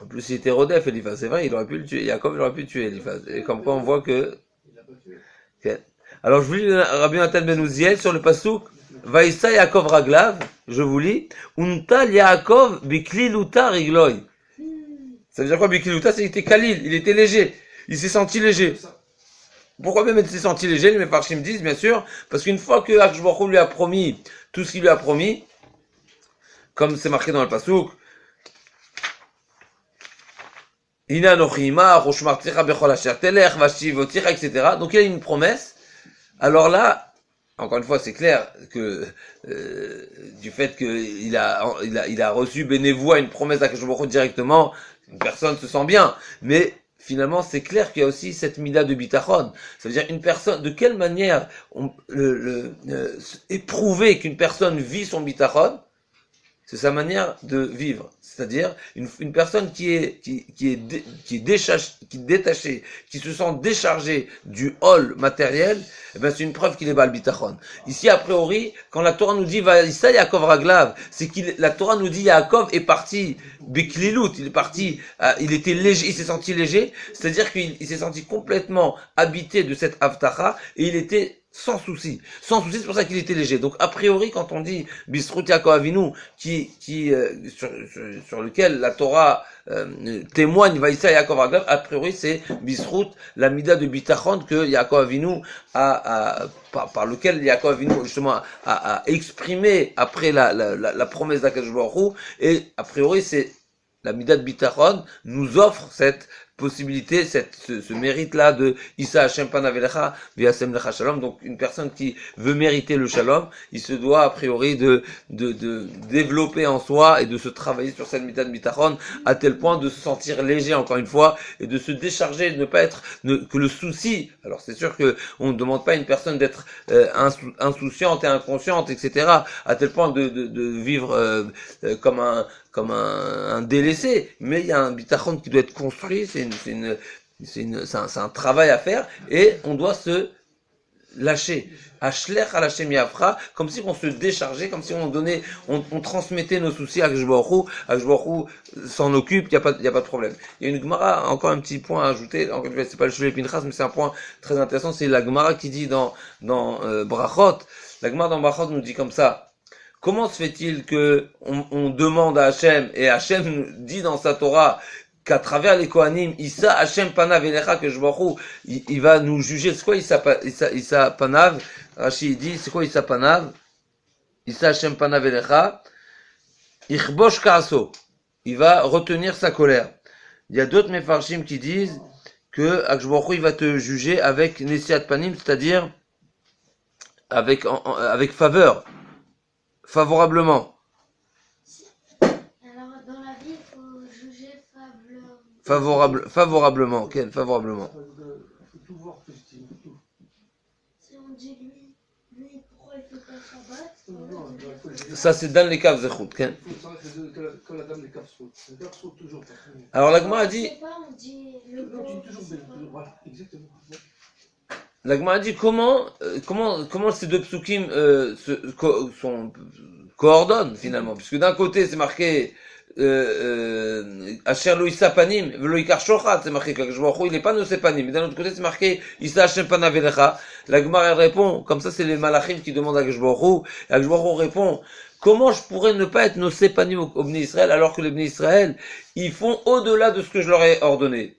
En plus, il était Rodef, Eliphaz. C'est vrai, il aurait pu le tuer. Jacob, il aurait pu tuer Eliphaz. Et comme quoi, on voit que. Il l'a pas tué. Okay. Alors, je vous lis Rabbi Nathan Ben Uziel sur le pasouk. Vaïssa Yaakov Raglav, je vous lis. Untal Yaakov Bikliluta Rigloy. Ça veut dire quoi, Bikliluta? C'est qu'il était Khalil, il était léger. Il s'est senti léger. Pourquoi même il s'est senti léger? Les Mefarshim disent, bien sûr, parce qu'une fois que Akadosh Baruch Hu lui a promis tout ce qu'il lui a promis, comme c'est marqué dans le pasouk, Ina Nochima, Roshmarticha Bechol Asher Telech, Vashivoticha, etc. Donc il y a une promesse. Alors là, encore une fois, c'est clair que du fait qu'il a reçu bénévoie une promesse d'Akadosh Baruch Hu directement, une personne se sent bien. Mais finalement, c'est clair qu'il y a aussi cette mida de bitachon. Ça veut dire une personne, de quelle manière éprouver qu'une personne vit son bitachon, c'est sa manière de vivre. C'est-à-dire une personne qui est détachée, qui se sent déchargée du hol matériel, eh ben c'est une preuve qu'il est bal bitachon. Ici, a priori, quand la Torah nous dit Vaïssa Yaakov Raglav, c'est la Torah nous dit Yaakov est parti biklilut, il est parti, il était léger, il s'est senti léger, c'est-à-dire qu'il s'est senti complètement habité de cette avtacha et il était sans souci, c'est pour ça qu'il était léger. Donc a priori, quand on dit Bisrut Yaakov Avinu, sur lequel la Torah témoigne Vaïssa Yaakov Raglav, a priori c'est Bisrut, la mida de bitachon que Yaakov Avinu par lequel Yaakov Avinu justement a exprimé après la promesse d'Akadosh Baruch Hu, et a priori c'est la mida de bitachon nous offre cette possibilité, ce mérite-là de Issa Hashem Panavelecha Viasem Lecha Shalom. Donc, une personne qui veut mériter le Shalom, il se doit, a priori, de développer en soi et de se travailler sur cette mitzvah de bitachon, à tel point de se sentir léger, encore une fois, et de se décharger, de ne pas être, que le souci, alors c'est sûr que on ne demande pas à une personne d'être insouciante et inconsciente, etc., à tel point de vivre comme un délaissé, mais il y a un bitachon qui doit être construit, c'est un travail à faire, et on doit se lâcher. Ashlech al Hashem Yafra, comme si on se déchargeait, comme si on transmettait nos soucis à Akadosh Baruch Hu s'en occupe, il y a pas de problème. Il y a une Gemara, encore un petit point à ajouter, encore une fois, c'est pas le Shulei Pinchas, mais c'est un point très intéressant, c'est la Gemara qui dit dans Brachot, la Gemara dans Brachot nous dit comme ça. Comment se fait-il que on demande à Hachem, et Hachem dit dans sa Torah qu'à travers les Kohanim, Issa Hachem Panav Elecha, que je vois il va nous juger. C'est quoi Issa Panav? Rashi dit, c'est quoi Issa Panav? Issa Hachem Panav Elecha, Ichbosh Kaaso. Il va retenir sa colère. Il y a d'autres Mefarshim qui disent que Akadosh Baruch Hu, il va te juger avec Nesiat Panim, c'est-à-dire avec faveur. Favorablement. Alors, dans la vie, il faut juger favorablement. Quel favorablement? Il faut tout voir positif. Tout. Si on dit lui, pourquoi il fait pas Shabbat? Ça, c'est dans les caves Zechut. Il faut savoir que la dame des caves saute. Les caves sautent toujours. Alors, la Gemara a dit. Je sais pas, on dit le On bon. dit toujours bien. Voilà, exactement. La Gemara a dit comment ces deux psukim coordonnent finalement, puisque d'un côté c'est marqué Asher lo Issa Panim velo Ikar Shochat, c'est marqué qu'Akadosh Baruch Hu il est pas Nosé Panim, mais d'un autre côté c'est marqué Issa Hashem Panav Elecha. La Gemara elle répond, comme ça c'est les malachim qui demandent à Akadosh Baruch Hu, et Akadosh Baruch Hu répond, comment je pourrais ne pas être Nosé Panim au Bnei Israël alors que les Bnei Israël ils font au-delà de ce que je leur ai ordonné?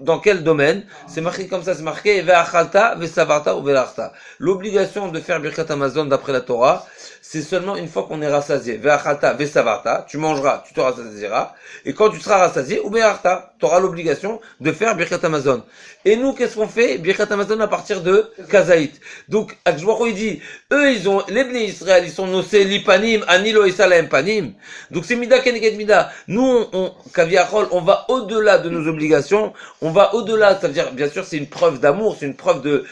Dans quel domaine? C'est marqué comme ça, c'est marqué Ve'achalta, ve'savarta ou ve'larta. L'obligation de faire Birkat Hamazon d'après la Torah, c'est seulement une fois qu'on est rassasié. Ve'achalta, ve'savarta, tu mangeras, tu te rassasieras, et quand tu seras rassasié, ou ve'larta, tu auras l'obligation de faire Birkat Hamazon. Et nous, qu'est-ce qu'on fait? Birkat Hamazon à partir de Kazaït. Donc, Akadosh Baruch Hu, il dit, eux, les Bnei Israël, ils sont nosés lipanim, anilo isalaim panim. Donc, c'est mida keneged mida. Nous, kaviachol, on va au-delà de nos obligations, on va au-delà, ça veut dire, bien sûr, c'est une preuve d'amour, c'est une preuve de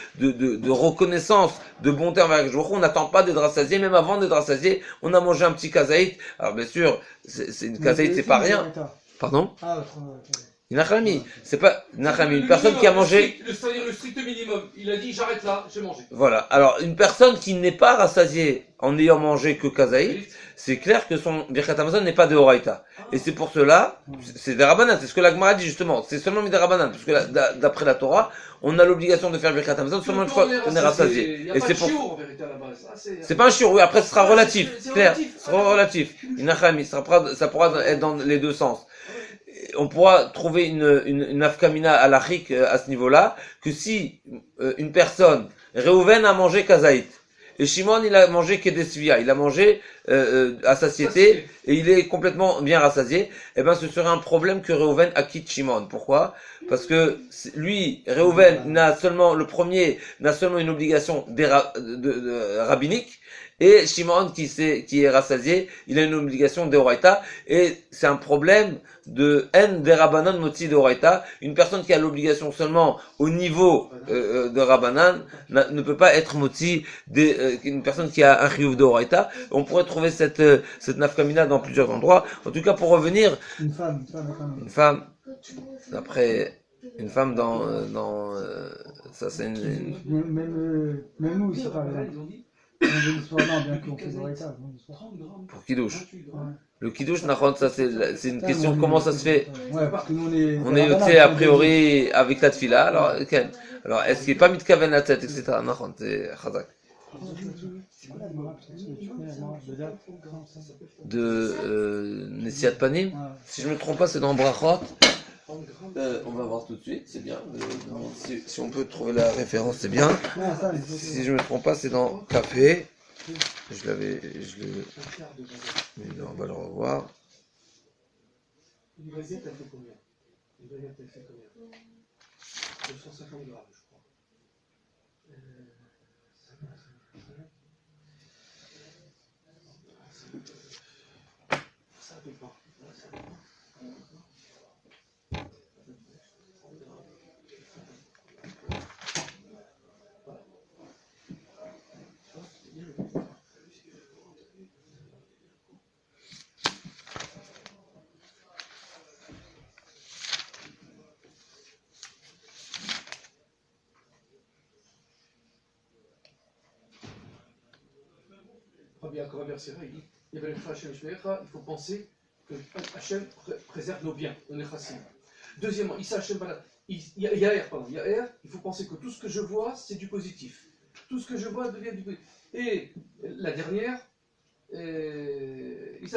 reconnaissance, de bonté envers Akadosh Baruch Hu. On n'attend pas d'être rassasié, même avant d'être rassasié, on a mangé un petit kazaït. Alors, bien sûr, c'est une kazaït, c'est pas rien. Pardon? Nachami, c'est pas Nachami, une Le personne qui a minimum, mangé. c'est-à-dire le strict minimum. Il a dit j'arrête là, j'ai mangé. Voilà. Alors, une personne qui n'est pas rassasiée en n'ayant mangé que kazaït, c'est clair que son Birkat Hamazon n'est pas de Horaïta. Et c'est pour cela, c'est des Rabbanan, c'est ce que la Gemara dit justement, c'est seulement des Rabbanan, parce que d'après la Torah, on a l'obligation de faire Birkat Hamazon seulement une fois qu'on est rassasié. Et c'est pour en vérité à la base. c'est pas un shiur, oui, après ce sera relatif, c'est clair, relatif. ce sera relatif. Inachami, ça pourra être dans les deux sens. On pourra trouver une afkamina à l'achik à ce niveau-là, que si une personne, Reuven a mangé kazaït, et Shimon il a mangé kedesvia, il a mangé à satiété, et il est complètement bien rassasié, eh ben ce serait un problème que Reuven acquitte Shimon. Pourquoi? Parce que lui, Reuven le premier n'a seulement une obligation rabbinique, et Shimon qui est rassasié, il a une obligation d'Oraita, et c'est un problème de haine des Rabbanan moti d'Oraita. Une personne qui a l'obligation seulement au niveau de Rabbanan ne peut pas être moti une personne qui a un chiyuv d'Oraita. On pourrait trouver cette nafkamina dans plusieurs endroits. En tout cas, pour revenir, Une femme, d'après une femme dans ça c'est Même nous aussi, par exemple. On veut l'histoire, non, bien qu'on fait des rétas, pour Kiddush. Ouais. Le Kiddush, ça c'est une question, comment ça se fait? Ouais, parce que nous On est yoté a priori avec la tfila, alors est-ce qu'il n'est pas mis de kaven à tête, etc. Nachon, c'est chazak. C'est quoi la Gemara, parce que tu connais la Gemara, de date, De Nessiat Panim. Si je ne me trompe pas, c'est dans Brachot. On va voir tout de suite, c'est bien. Si on peut trouver la référence, c'est bien. Si je ne me trompe pas, c'est dans Café. Mais non, on va le revoir. Une baguette, elle fait combien? Une baguette, elle fait combien? 250 grammes, je crois. Ça dépend. Rabbi Akiva, il dit, il faut penser que Hachem préserve nos biens, on est chassid. Deuxièmement, il faut penser que tout ce que je vois, c'est du positif. Tout ce que je vois devient du positif. Et la dernière, il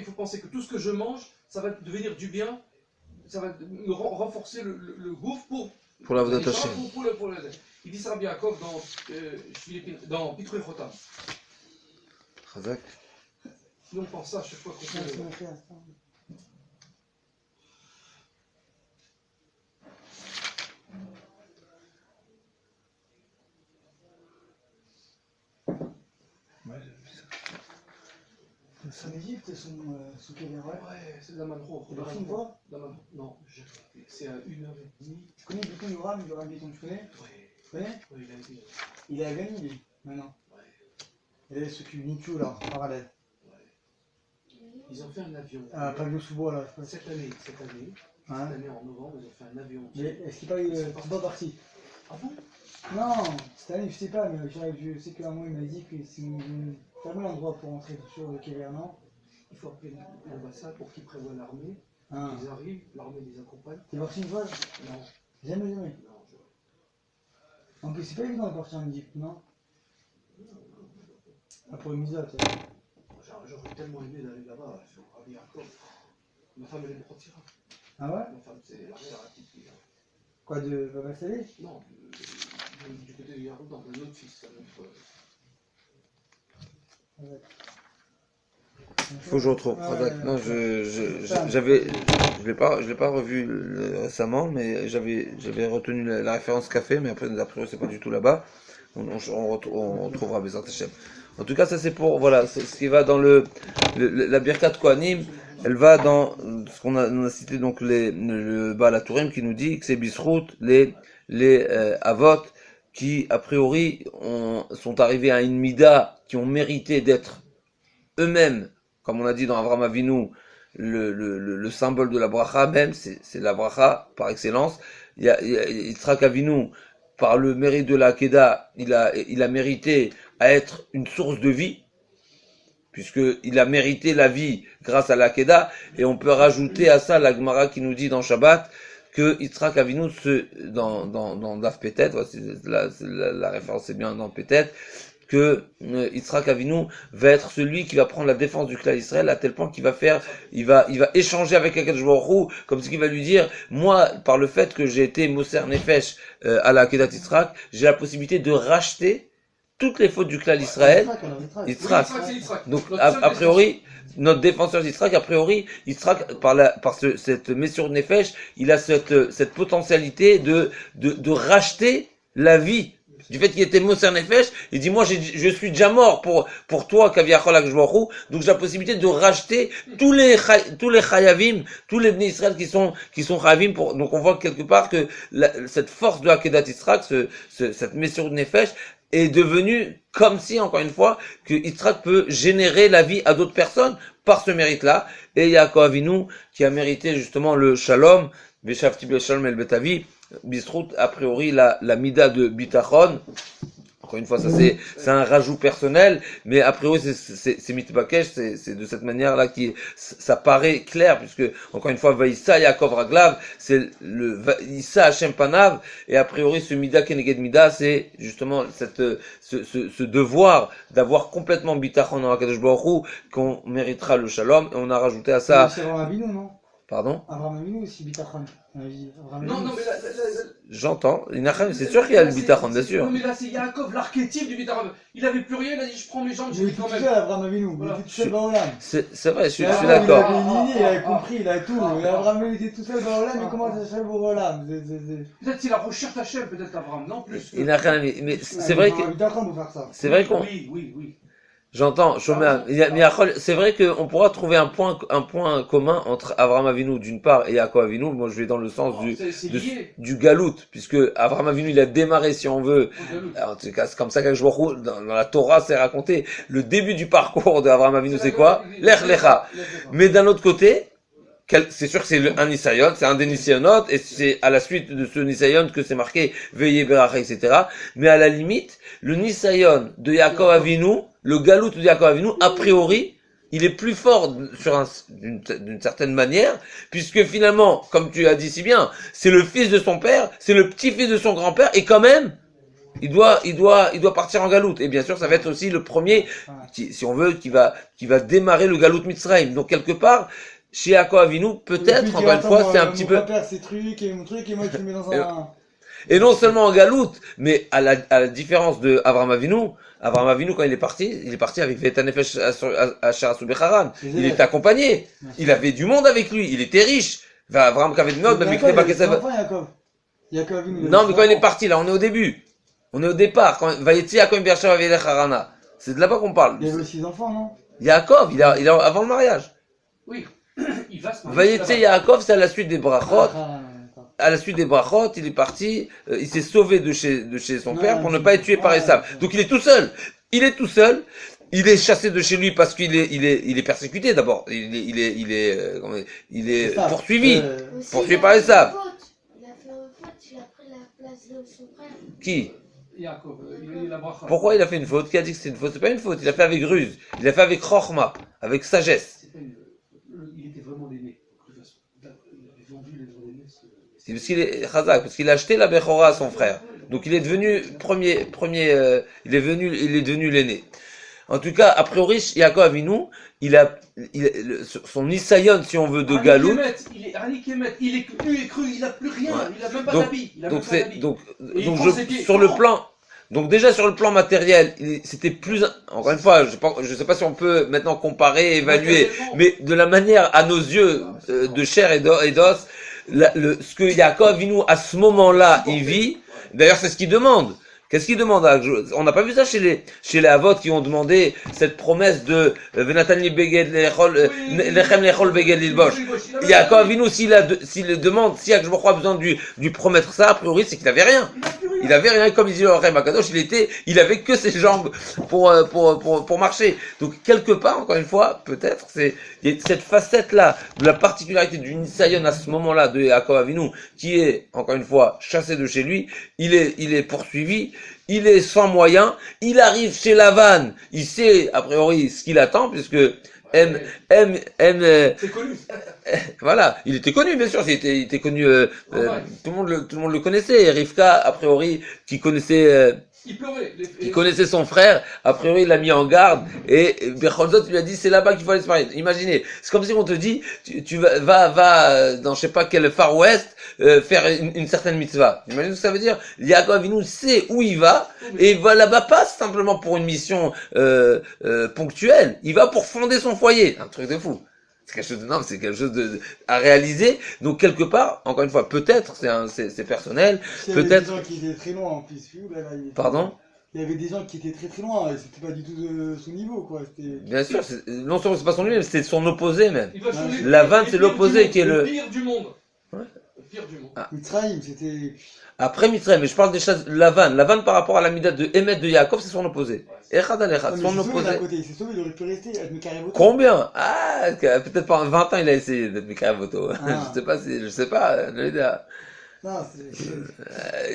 faut penser que tout ce que je mange, ça va devenir du bien, ça va me renforcer le gouffre pour la Avodat Hashem. Il dit ça Rabbi Yaakov dans Pitrou Chotam. Chazak. Nous on pense ça à chaque fois qu'on fait. En Égypte, sous quel erreur? Ouais, c'est Damanro. Non, c'est à 1h30. Tu connais Biton Yoram, Biton, tu connais? Ouais. Tu connais? Oui, il a dit. Il est à Gagny, lui, maintenant. Ouais. Il est s'occupe Nichou, là, en parallèle. Ouais. Ils ont fait un avion. Ah, Pavio Sous-Bois, là, je pense. Cette année, Hein? en novembre, ils ont fait un avion. Mais est-ce qu'il n'est pas parti? Ah bon? Non, cette année, je sais pas, mais je sais qu'à un moment, il m'a dit que si vous fermez l'endroit pour entrer sur le quai Vernon, il faut appeler l'ambassade pour qu'ils prévoient l'armée. Ah. Ils arrivent, l'armée les accompagne. T'es parti une fois? Non. Jamais. Non, En plus, c'est pas évident de partir en Égypte, non? Ah, pour une mise à j'aurais tellement aimé d'aller là-bas, sur Rabbi Yaakov. Ma femme, elle est brotira. Ah ouais? Ma femme, c'est la mère à petite fille. Quoi, de Baba Salé? Non, du côté de Yaroudan, de notre fils, Il faut que je retrouve. Non, je l'ai pas revu récemment, mais j'avais retenu la référence café, mais après, d'après c'est pas du tout là-bas. On retrouvera Bezat Hashem. En tout cas, ça c'est pour, voilà, ce qui va dans la Birkat Kohanim, elle va dans ce qu'on a cité, donc le Baal HaTurim qui nous dit que c'est Bisrout, les Avot, qui a priori sont arrivés à une mida, qui ont mérité d'être eux-mêmes, comme on a dit dans Avraham Avinu, le symbole de la bracha même, c'est la bracha par excellence. Yitzhak Avinu, par le mérite de la Akedah, il a mérité à être une source de vie, puisqu'il a mérité la vie grâce à la Akedah, et on peut rajouter à ça la Gemara qui nous dit dans Shabbat, que Yitzhak Avinu, dans Daf Petet, la référence est bien dans Petet, que Yitzhak Avinu va être celui qui va prendre la défense du clan Israël à tel point qu'il va échanger avec Akadosh Baruch Hu, comme ce qu'il va lui dire, moi, par le fait que j'ai été Moser Nefesh à la Akedat Yitzhak, j'ai la possibilité de racheter toutes les fautes du clan Israël. Yitzhak. Donc, a priori, notre défenseur d'Yitzhak, a priori, Yitzhak, cette Messur Nefesh, il a cette potentialité de racheter la vie. Du fait qu'il était Moser Nefesh, il dit, moi, je suis déjà mort pour toi, Kaviachol Akjboru, donc j'ai la possibilité de racheter tous les Chayavim, tous les Bnei Israël qui sont Chayavim donc on voit quelque part que cette force de Akedat Yitzhak, cette Messur Nefesh, est devenue comme si, encore une fois, que Yitzhak peut générer la vie à d'autres personnes par ce mérite-là. Et Yaakov Avinu, qui a mérité justement le Shalom, Veshavti Shalom el Betavi, Bistrout, a priori, la mida de Bitachon. Encore une fois, ça c'est un rajout personnel, mais a priori c'est mitbakesh, c'est de cette manière-là ça paraît clair, puisque encore une fois, Vaïssa Yaakov Raglav, c'est le Issa Hashem Panav, et a priori ce mida keneged mida, c'est justement ce devoir d'avoir complètement bitachon dans Hakadosh Baruch Hu, qu'on méritera le shalom, et on a rajouté à ça. C'est Abraham Avinu, non? Pardon? Abraham Avinu aussi bitachon. Non, mais là, j'entends. C'est sûr qu'il y a le bitachon, bien sûr. Non, mais là, c'est Yaakov, l'archétype du bitachon. Il avait plus rien, il a dit, je prends mes jambes, j'ai dit quand même. C'est Abraham Avinu, il était tout seul dans l'âme. C'est vrai, je suis d'accord. Il avait une idée, il avait compris, il a tout. Abraham Avinu était tout seul dans l'âme, mais comment ça s'appelle pour l'âme? Peut-être c'est la recherche Hachem, peut-être Abraham, non plus. Il n'a rien, mais c'est vrai que. C'est vrai qu'on. Oui. J'entends, c'est vrai qu'on pourra trouver un point commun entre Avraham Avinu d'une part et Yaakov Avinu. Moi, je vais dans le sens du galout, puisque Avraham Avinu, il a démarré, si on veut. En tout cas, c'est comme ça que je vois dans la Torah, c'est raconté. Le début du parcours d'Avraham Avinu, c'est quoi? Lech Lecha. Mais d'un autre côté, c'est sûr que c'est un Nisayon, c'est un des Nisayonot, et c'est à la suite de ce Nisayon que c'est marqué Veye Beracha, etc. Mais à la limite, le Nisayon de Yaakov Avinu, le galout de Yaakov Avinu, a priori, il est plus fort d'une certaine manière, puisque finalement, comme tu as dit si bien, c'est le fils de son père, c'est le petit-fils de son grand-père, et quand même, il doit partir en galout. Et bien sûr, ça va être aussi le premier, si on veut, qui va démarrer le galout Mitzrayim. Donc quelque part, chez Yaakov Avinu, peut-être, encore une fois, c'est un petit peu. Ces trucs et mon truc, et moi tu le mets dans un. Et non seulement en galout, mais à la différence de Avraham Avinu, quand il est parti avec Vetanefesh Asher Asu Becharan. Il était accompagné. Il avait du monde avec lui. Il était riche. Avraham Kavednot, non, mais quand il est parti, là, on est au début. On est au départ. Vayetzi Yaakov Bershav Avelech Harana. C'est de là-bas qu'on parle. Il avait aussi des enfants, non? Yaakov, il a avant le mariage. Oui. Il va se marier. Vayetzi Yaakov, c'est à la suite des brachot. À la suite des brachot, il est parti, il s'est sauvé de chez son père pour ne pas être tué par Esav. Donc il est tout seul. Il est chassé de chez lui parce qu'il est persécuté d'abord. Il est poursuivi par Esav. Il a fait une faute, il a pris la place de son frère. Qui? Yaakov, il a eu la bracha. Pourquoi il a fait une faute? Qui a dit que c'est une faute? C'est pas une faute. Il a fait avec ruse. Il a fait avec chokhma, avec sagesse. Il était vraiment l'aîné. Il avait vendu les aînés. C'est parce qu'il est chazak, parce qu'il a acheté la Bechora à son frère. Donc il est devenu il est devenu l'aîné. En tout cas, a priori, Yaakov Avinu, son Nisayon, si on veut, de galout. Il est cru, il a plus rien, il a même pas d'habit. Sur le plan, donc déjà sur le plan matériel, c'était plus, encore une fois, je sais pas si on peut maintenant comparer, évaluer, mais de la manière à nos yeux, de chair et d'os, ce que Yaakov Avinu à ce moment-là il vit, d'ailleurs c'est ce qu'il demande. Qu'est-ce qu'il demande on n'a pas vu ça chez les Avot qui ont demandé cette promesse de Venatan li beged lechem lechol beged lilbosh. Yaakov Avinu, s'il demande, si Akadosh Baruch Hu a besoin du promettre ça, a priori, c'est qu'il avait rien. Il avait rien, comme il dit le Rem Akadosh, il avait que ses jambes pour marcher. Donc, quelque part, encore une fois, peut-être, il y a cette facette-là, de la particularité du Nisayon à ce moment-là de Yaakov Avinu, qui est, encore une fois, chassé de chez lui, il est poursuivi, il est sans moyens, il arrive chez Lavan, il sait, a priori, ce qu'il attend, puisque C'est connu. Voilà, il était connu, bien sûr, il était connu, tout le monde le connaissait, et Rivka, a priori, qui connaissait son frère, a priori, il l'a mis en garde, et Becholzot lui a dit, c'est là-bas qu'il faut aller se marier. Imaginez, c'est comme si on te dit, tu va dans je sais pas quel Far West, faire une certaine mitzvah. Imaginez ce que ça veut dire. Yaakov Avinu sait où il va, et il va là-bas pas simplement pour une mission, ponctuelle, il va pour fonder son foyer. Un truc de fou. C'est quelque chose d'énorme, c'est quelque chose à réaliser. Donc, quelque part, encore une fois, peut-être, c'est personnel, Il y avait peut-être. des gens qui étaient très loin en plus. Pardon? Il y avait des gens qui étaient très très loin, et c'était pas du tout de son niveau, quoi. Bien sûr, non seulement c'est pas son lui, mais c'est son opposé même. Il va sur les La pires- vanne, les c'est pires l'opposé du qui est monde, le- pire du monde. Ouais. Le pire du monde. Mitzrayim, c'était. Après Mitzrayim, mais je parle des choses, la vanne par rapport à la mida de Emet de Yaakov, c'est son opposé. Echad al Echad, Ah, mais son il s'est sauvé opposé. d'un côté, il s'est sauvé, il aurait pu rester, être Mekarev Voto. Combien? Ah, peut-être pendant 20 ans il a essayé d'être Mikael Voto. Ah. Je sais pas, je l'ai dit. Non,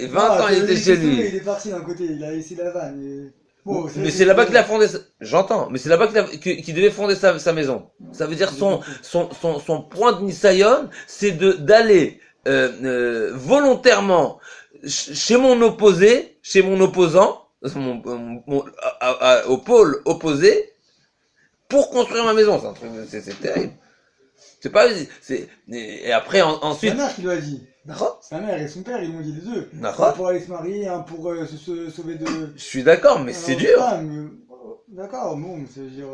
20 ans il était chez lui. Il est parti d'un côté, il a laissé la vanne. Bon, Mais c'est là-bas qu'il a fondé, j'entends, mais c'est là-bas qu'il devait fonder sa maison. Ça veut dire son point de Nisayon, c'est d'aller, volontairement chez mon opposé, chez mon opposant, au pôle opposé, pour construire ma maison. C'est un truc, c'est terrible. C'est pas, et après, ensuite. C'est sa mère qui lui a dit. D'accord. Sa mère et son père, ils m'ont dit les deux. D'accord. Un pour aller se marier, un pour se sauver de. Je suis d'accord, mais c'est dur. D'accord, bon, ça veut dire.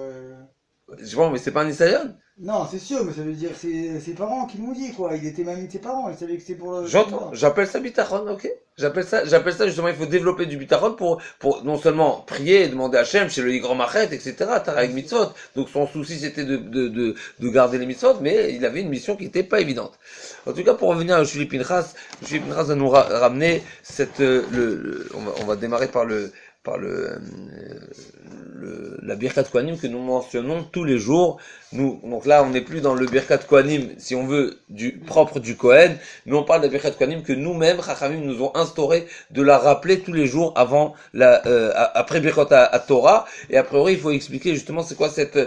Bon, mais c'est pas un Nisayon. Non, c'est sûr, mais ça veut dire c'est ses parents qui l'ont dit, quoi. Il était mamie de ses parents, il savait que c'était pour le. J'entends, j'appelle ça bitachon, ok? J'appelle ça justement, il faut développer du bitachon pour non seulement prier et demander à Hachem chez le Yigrom Machet, etc., Tarek Mitzvot. Donc son souci c'était de garder les Mitzvot, mais il avait une mission qui n'était pas évidente. En tout cas, pour revenir à Shuli Pinchas va nous ramener cette, on va démarrer par la Birkat Kohanim que nous mentionnons tous les jours. Donc là, on n'est plus dans le Birkat Kohanim, si on veut, propre du Kohen, mais on parle de la Birkat Kohanim que nous-mêmes, Chachamim, nous ont instauré de la rappeler tous les jours avant après Birkat à Torah. Et a priori, il faut expliquer justement c'est quoi cette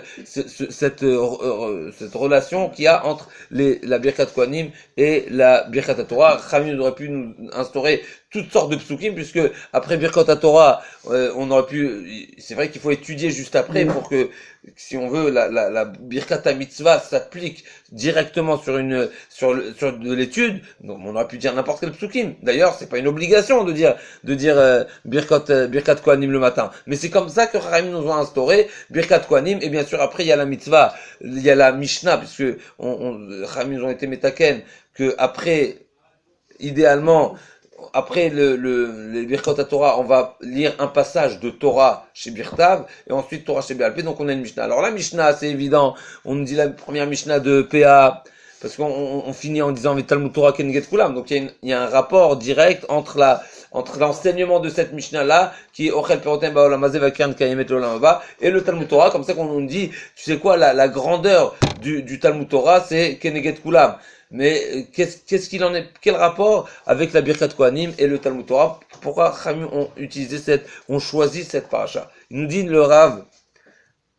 relation qu'il y a entre la Birkat Kohanim et la Birkat à Torah. Chachamim aurait pu nous instaurer toutes sortes de psukim, puisque après Birkat à Torah, on aurait pu, c'est vrai qu'il faut étudier juste après pour que, si on veut, la Birkat Mitzvah s'applique directement sur de l'étude. Donc, on aurait pu dire n'importe quel psukim. D'ailleurs, c'est pas une obligation de dire Birkat Kohanim le matin. Mais c'est comme ça que Chachamim nous ont instauré Birkat Kohanim. Et bien sûr, après, il y a la mitzvah, il y a la Mishnah, puisque Chachamim nous ont été métaken, que après, idéalement, après les Birkot à Torah, on va lire un passage de Torah chez Birtav, et ensuite Torah chez Béalpé, donc on a une Mishnah. Alors la Mishnah, c'est évident, on nous dit la première Mishnah de PA, parce qu'on finit en disant Talmud Torah Kenget Kulam, donc il y a un rapport direct entre l'enseignement de cette Mishnah-là, qui est Ochel Perotem Ba'olam Hazeh Vakern Kayemet L'Olam Haba, et le Talmud Torah, comme ça qu'on nous dit, tu sais quoi, la grandeur du Talmud Torah, c'est Kenget Kulam. Mais qu'est-ce qu'il en est, quel rapport avec la Birkat Kohanim et le Talmud Torah? Pourquoi Chachamim ont choisi cette paracha? Il nous dit le Rav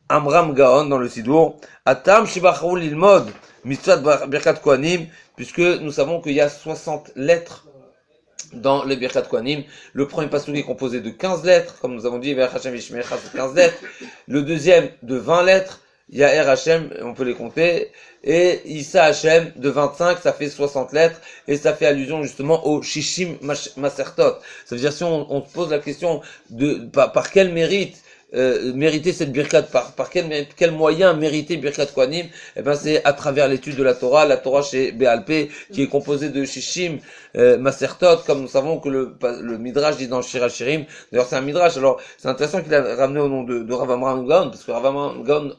Amram Gaon dans le Sidour, Atam Shibachou Lilmod Mitzvah Birkat Kohanim, puisque nous savons qu'il y a 60 lettres dans les Birkat Kohanim. Le premier pasuk est composé de 15 lettres, comme nous avons dit, Ver Hashem Vishmecha, c'est 15 lettres. Le deuxième de 20 lettres. Yaher Hashem, on peut les compter, et Issa Hashem de 25, ça fait 60 lettres, et ça fait allusion justement au Shishim Masertot. Ça veut dire si on se pose la question de par quel mérite mériter cette birkat, par quel moyen mériter birkat Kohanim? Eh ben, c'est à travers l'étude de la Torah chez Béalpé, qui est composée de Shishim, Masertot, comme nous savons que le Midrash dit dans Shir HaShirim. D'ailleurs, c'est un Midrash. Alors, c'est intéressant qu'il a ramené au nom de Rav Amram Gaon, parce que Rav Amram Gaon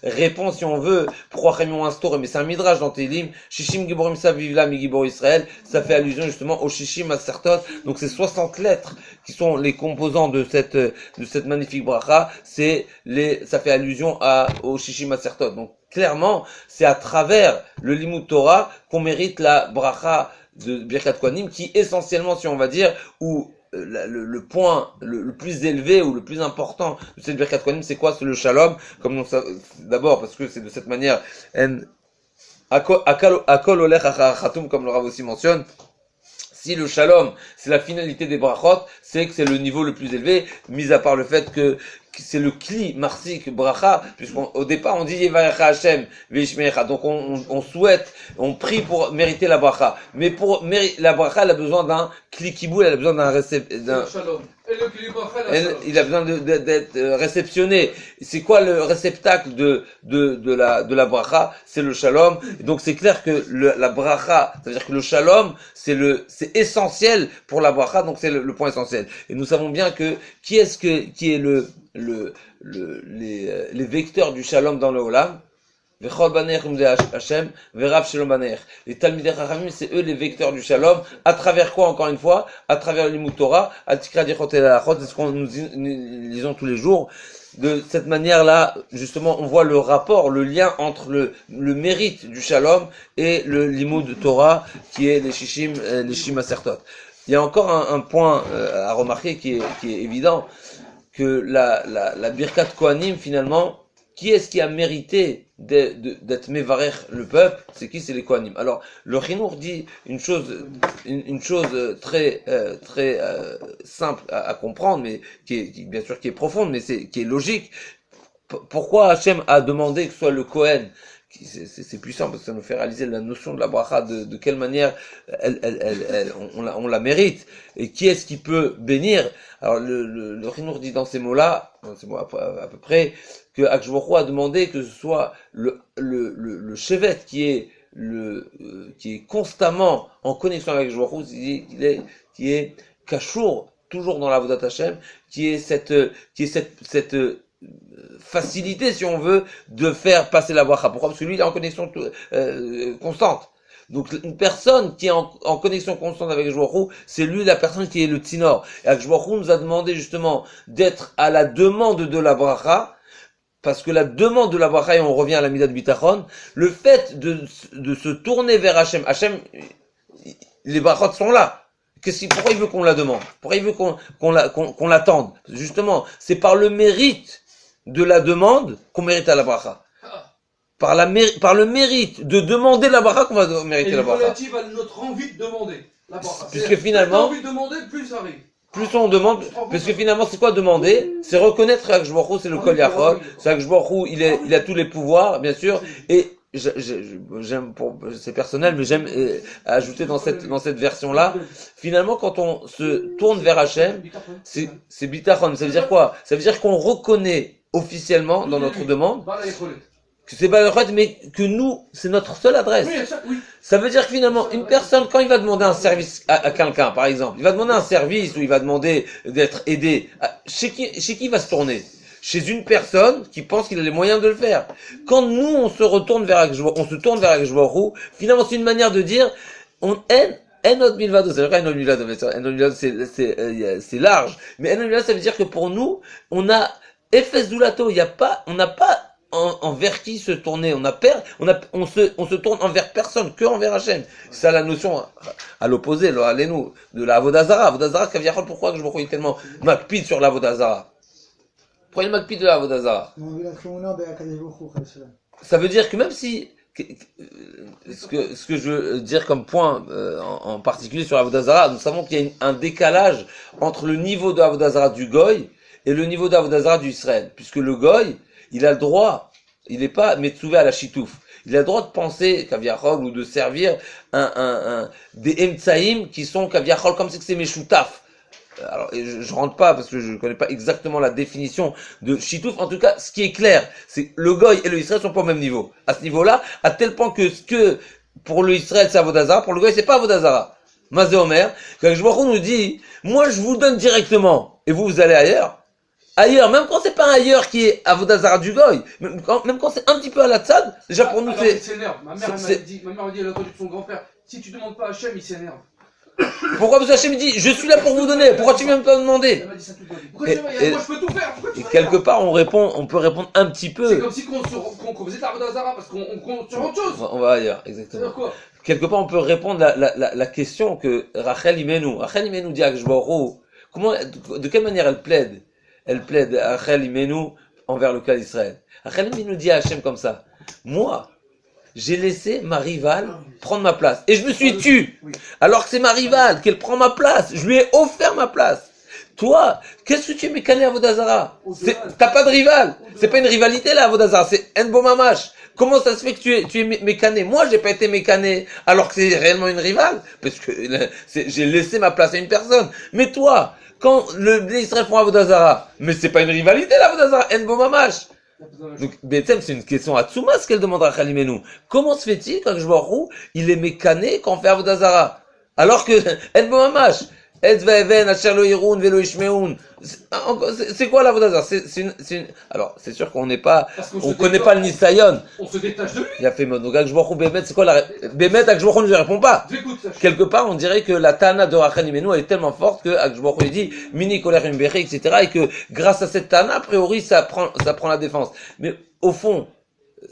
répond, si on veut, pourquoi Chaim ont instauré, mais c'est un Midrash dans Tehillim, Shishim Giborim Savivla Mi Gibor Israël, ça fait allusion justement au Shishim Masertot. Donc, c'est 60 lettres qui sont les composants de cette magnifique bracha, ça fait allusion au Shishim Masertot. Donc, clairement, c'est à travers le Limud Torah qu'on mérite la bracha de Birkat Kohanim, qui essentiellement, si on va dire, où le point le plus élevé ou le plus important de cette Birkat Kohanim, c'est quoi? C'est le Shalom, d'abord parce que c'est de cette manière, Akol Olech Achar Khatum, comme le Rav aussi mentionne. Si le Shalom, c'est la finalité des brachot, c'est que c'est le niveau le plus élevé, mis à part le fait que c'est le kli marsik bracha, puisqu'au départ on dit Yevarecha Hashem veishmecha, donc on souhaite, on prie pour mériter la bracha, mais pour la bracha, elle a besoin d'un kli kiboul, elle a besoin d'un Shalom. Et le kli bracha, il a besoin d'être réceptionné. C'est quoi le réceptacle de la bracha? C'est le shalom. Et donc c'est clair que la bracha, c'est-à-dire que le shalom, c'est essentiel pour la bracha, donc c'est le point essentiel. Et nous savons bien que qui est les vecteurs du shalom dans le olam? Vechol baner Hashem, verav shalom baner. Les Talmidei Chachamim, c'est eux les vecteurs du shalom. À travers quoi, encore une fois? À travers le Limud Torah, al tikra dichot el halachot, c'est ce qu'on nous lisons tous les jours. De cette manière-là, justement, on voit le rapport, le lien entre le mérite du shalom et le Limud Torah, qui est les Shishim Masertot. Il y a encore un point à remarquer qui est évident, que la Birkat Kohanim, finalement, qui est-ce qui a mérité d'être mévarer le peuple? C'est qui? C'est les Kohanim. Alors, le Chinour dit une chose très simple à comprendre, mais qui bien sûr qui est profonde, mais qui est logique. Pourquoi Hachem a demandé que ce soit le Kohen? C'est puissant parce que ça nous fait réaliser la notion de la bracha, de quelle manière on la mérite, et qui est-ce qui peut bénir. Alors le Chinour dit dans ces mots-là, à peu près, que Akadosh Baruch Hu a demandé que ce soit le chevet qui est constamment en connexion avec Akadosh Baruch Hu, qui est kashour, toujours dans la Avodat Hashem, qui est cette facilité, si on veut, de faire passer la bracha. Pourquoi? Parce que lui, il est en connexion constante. Donc, une personne qui est en connexion constante avec Akadosh Baruch Hu, c'est lui la personne qui est le tzinor. Et Akadosh Baruch Hu nous a demandé justement d'être à la demande de la bracha, parce que la demande de la bracha, et on revient à la midat bitachon, le fait de se tourner vers Hachem, les brachot sont là. Pourquoi il veut qu'on la demande? Pourquoi il veut qu'on l'attende? Justement, c'est par le mérite de la demande qu'on mérite à la bracha. Par le mérite de demander la bracha qu'on va mériter la bracha. Et relative à notre envie de demander la bracha. Puisque finalement, plus t'as envie de demander, plus ça arrive. Plus on demande, parce que finalement, c'est quoi demander? C'est reconnaître qu'Akadosh Baruch Hu, c'est le Kol Yachol, c'est Akadosh Baruch Hu, il a tous les pouvoirs, bien sûr, et j'aime, c'est personnel, mais j'aime ajouter dans cette version-là, finalement, quand on se tourne vers Hachem, c'est bitachon. Ça veut dire quoi? Ça veut dire qu'on reconnaît officiellement dans notre demande que c'est pas le fait, mais que nous, c'est notre seule adresse. Oui. Ça veut dire que finalement, une personne, quand il va demander un service à quelqu'un, par exemple, il va demander un service ou il va demander d'être aidé, chez qui il va se tourner? Chez une personne qui pense qu'il a les moyens de le faire. Quand nous, on se tourne vers Akadosh Baruch Hu, finalement, c'est une manière de dire, Enod Milvado, c'est vrai qu'Enod Milvado, c'est large, mais Enod Milvado, ça veut dire que pour nous, on a Efes Zulato, on n'a pas envers qui se tourner, on se tourne envers personne, que envers Hachem. C'est ça la notion, à l'opposé, là, allez-nous, de la Avodah Zara. Avodah Zara, pourquoi que je me tellement macpide sur la Avodah Zara? Pourquoi il macpide de la Avodah Zara? Ça veut dire que même si, ce que je veux dire comme point, en particulier sur la Avodah Zara, nous savons qu'il y a un décalage entre le niveau de Avodah Zara du Goy et le niveau d'Avodah Zara du Israël. Puisque le Goy, il a le droit, il n'est pas Metsouvé à la chitouf. Il a le droit de penser Kaviachol ou de servir des Emtsaïm qui sont Kaviachol comme si c'est Meshoutaf. alors je rentre pas parce que je connais pas exactement la définition de Chitouf. En tout cas, ce qui est clair, c'est que le Goy et le Israël sont pas au même niveau. À ce niveau-là, à tel point que ce que pour le Israël c'est Avodazara, pour le Goy c'est pas Avodazara. Mazé Omer, quand je nous dit, moi je vous donne directement et vous allez ailleurs. Ailleurs, même quand c'est pas ailleurs qui est Avodazara du Goy, même quand c'est un petit peu à la tzad, déjà pour nous alors, c'est. il s'énerve. Ma mère m'a dit, elle a entendu de son grand-père, si tu demandes pas à Hachem, il s'énerve. Pourquoi parce que Hachem dit, je suis là pour vous donner, pourquoi tu viens pas me demander? Elle m'a dit ça toute ma vie. Pourquoi tu viens, moi je peux tout faire, pourquoi tu Et fais quelque rien part on peut répondre un petit C'est peu. comme si qu'on faisait ta Zara parce qu'on compte sur autre chose. On va ailleurs, C'est-à-dire exactement. quoi? Quelque part on peut répondre la question que Rachel Imenu dit à Akshborou, comment, de quelle manière elle plaide? Elle plaide Rachel Imenu envers le cas d'Israël. Rachel Imenu dit à Hachem comme ça, moi, j'ai laissé ma rivale prendre ma place. Et je me suis tu. Alors que c'est ma rivale, qu'elle prend ma place. Je lui ai offert ma place. Toi, qu'est-ce que tu es mécané à Vodazara? T'as pas de rival. C'est pas une rivalité là, à Vodazara. C'est Enbo Mamash. Comment ça se fait que tu es mécané? Moi, j'ai pas été mécané alors que c'est réellement une rivale. Parce que j'ai laissé ma place à une personne. Mais toi, quand les Israël font à Vodazara, mais c'est pas une rivalité là, Vodazara. Enbo Mamash. Donc, Bethem, c'est une question à Tsuma, ce qu'elle demande à Khalimenu. Comment se fait-il quand je vois Roux, il est mécané quand on fait Avodazara? Alors que, El Bohamash, Et Veven, Asher lo Yirun, Velo Ishmeun. C'est quoi l'Avodazara? Alors, c'est sûr qu'on n'est pas, on connaît pas le Nisayon. On se détache de lui. Il a fait mon. Donc, Akjborou, Bémet, c'est quoi Bémet, Akjborou ne lui répond pas. Quelque part, on dirait que la Tana de Rachel Imenu est tellement forte que Akjborou lui dit, Mini Koler Imberi, etc. Et que, grâce à cette Tana, a priori, ça prend la défense. Mais, au fond,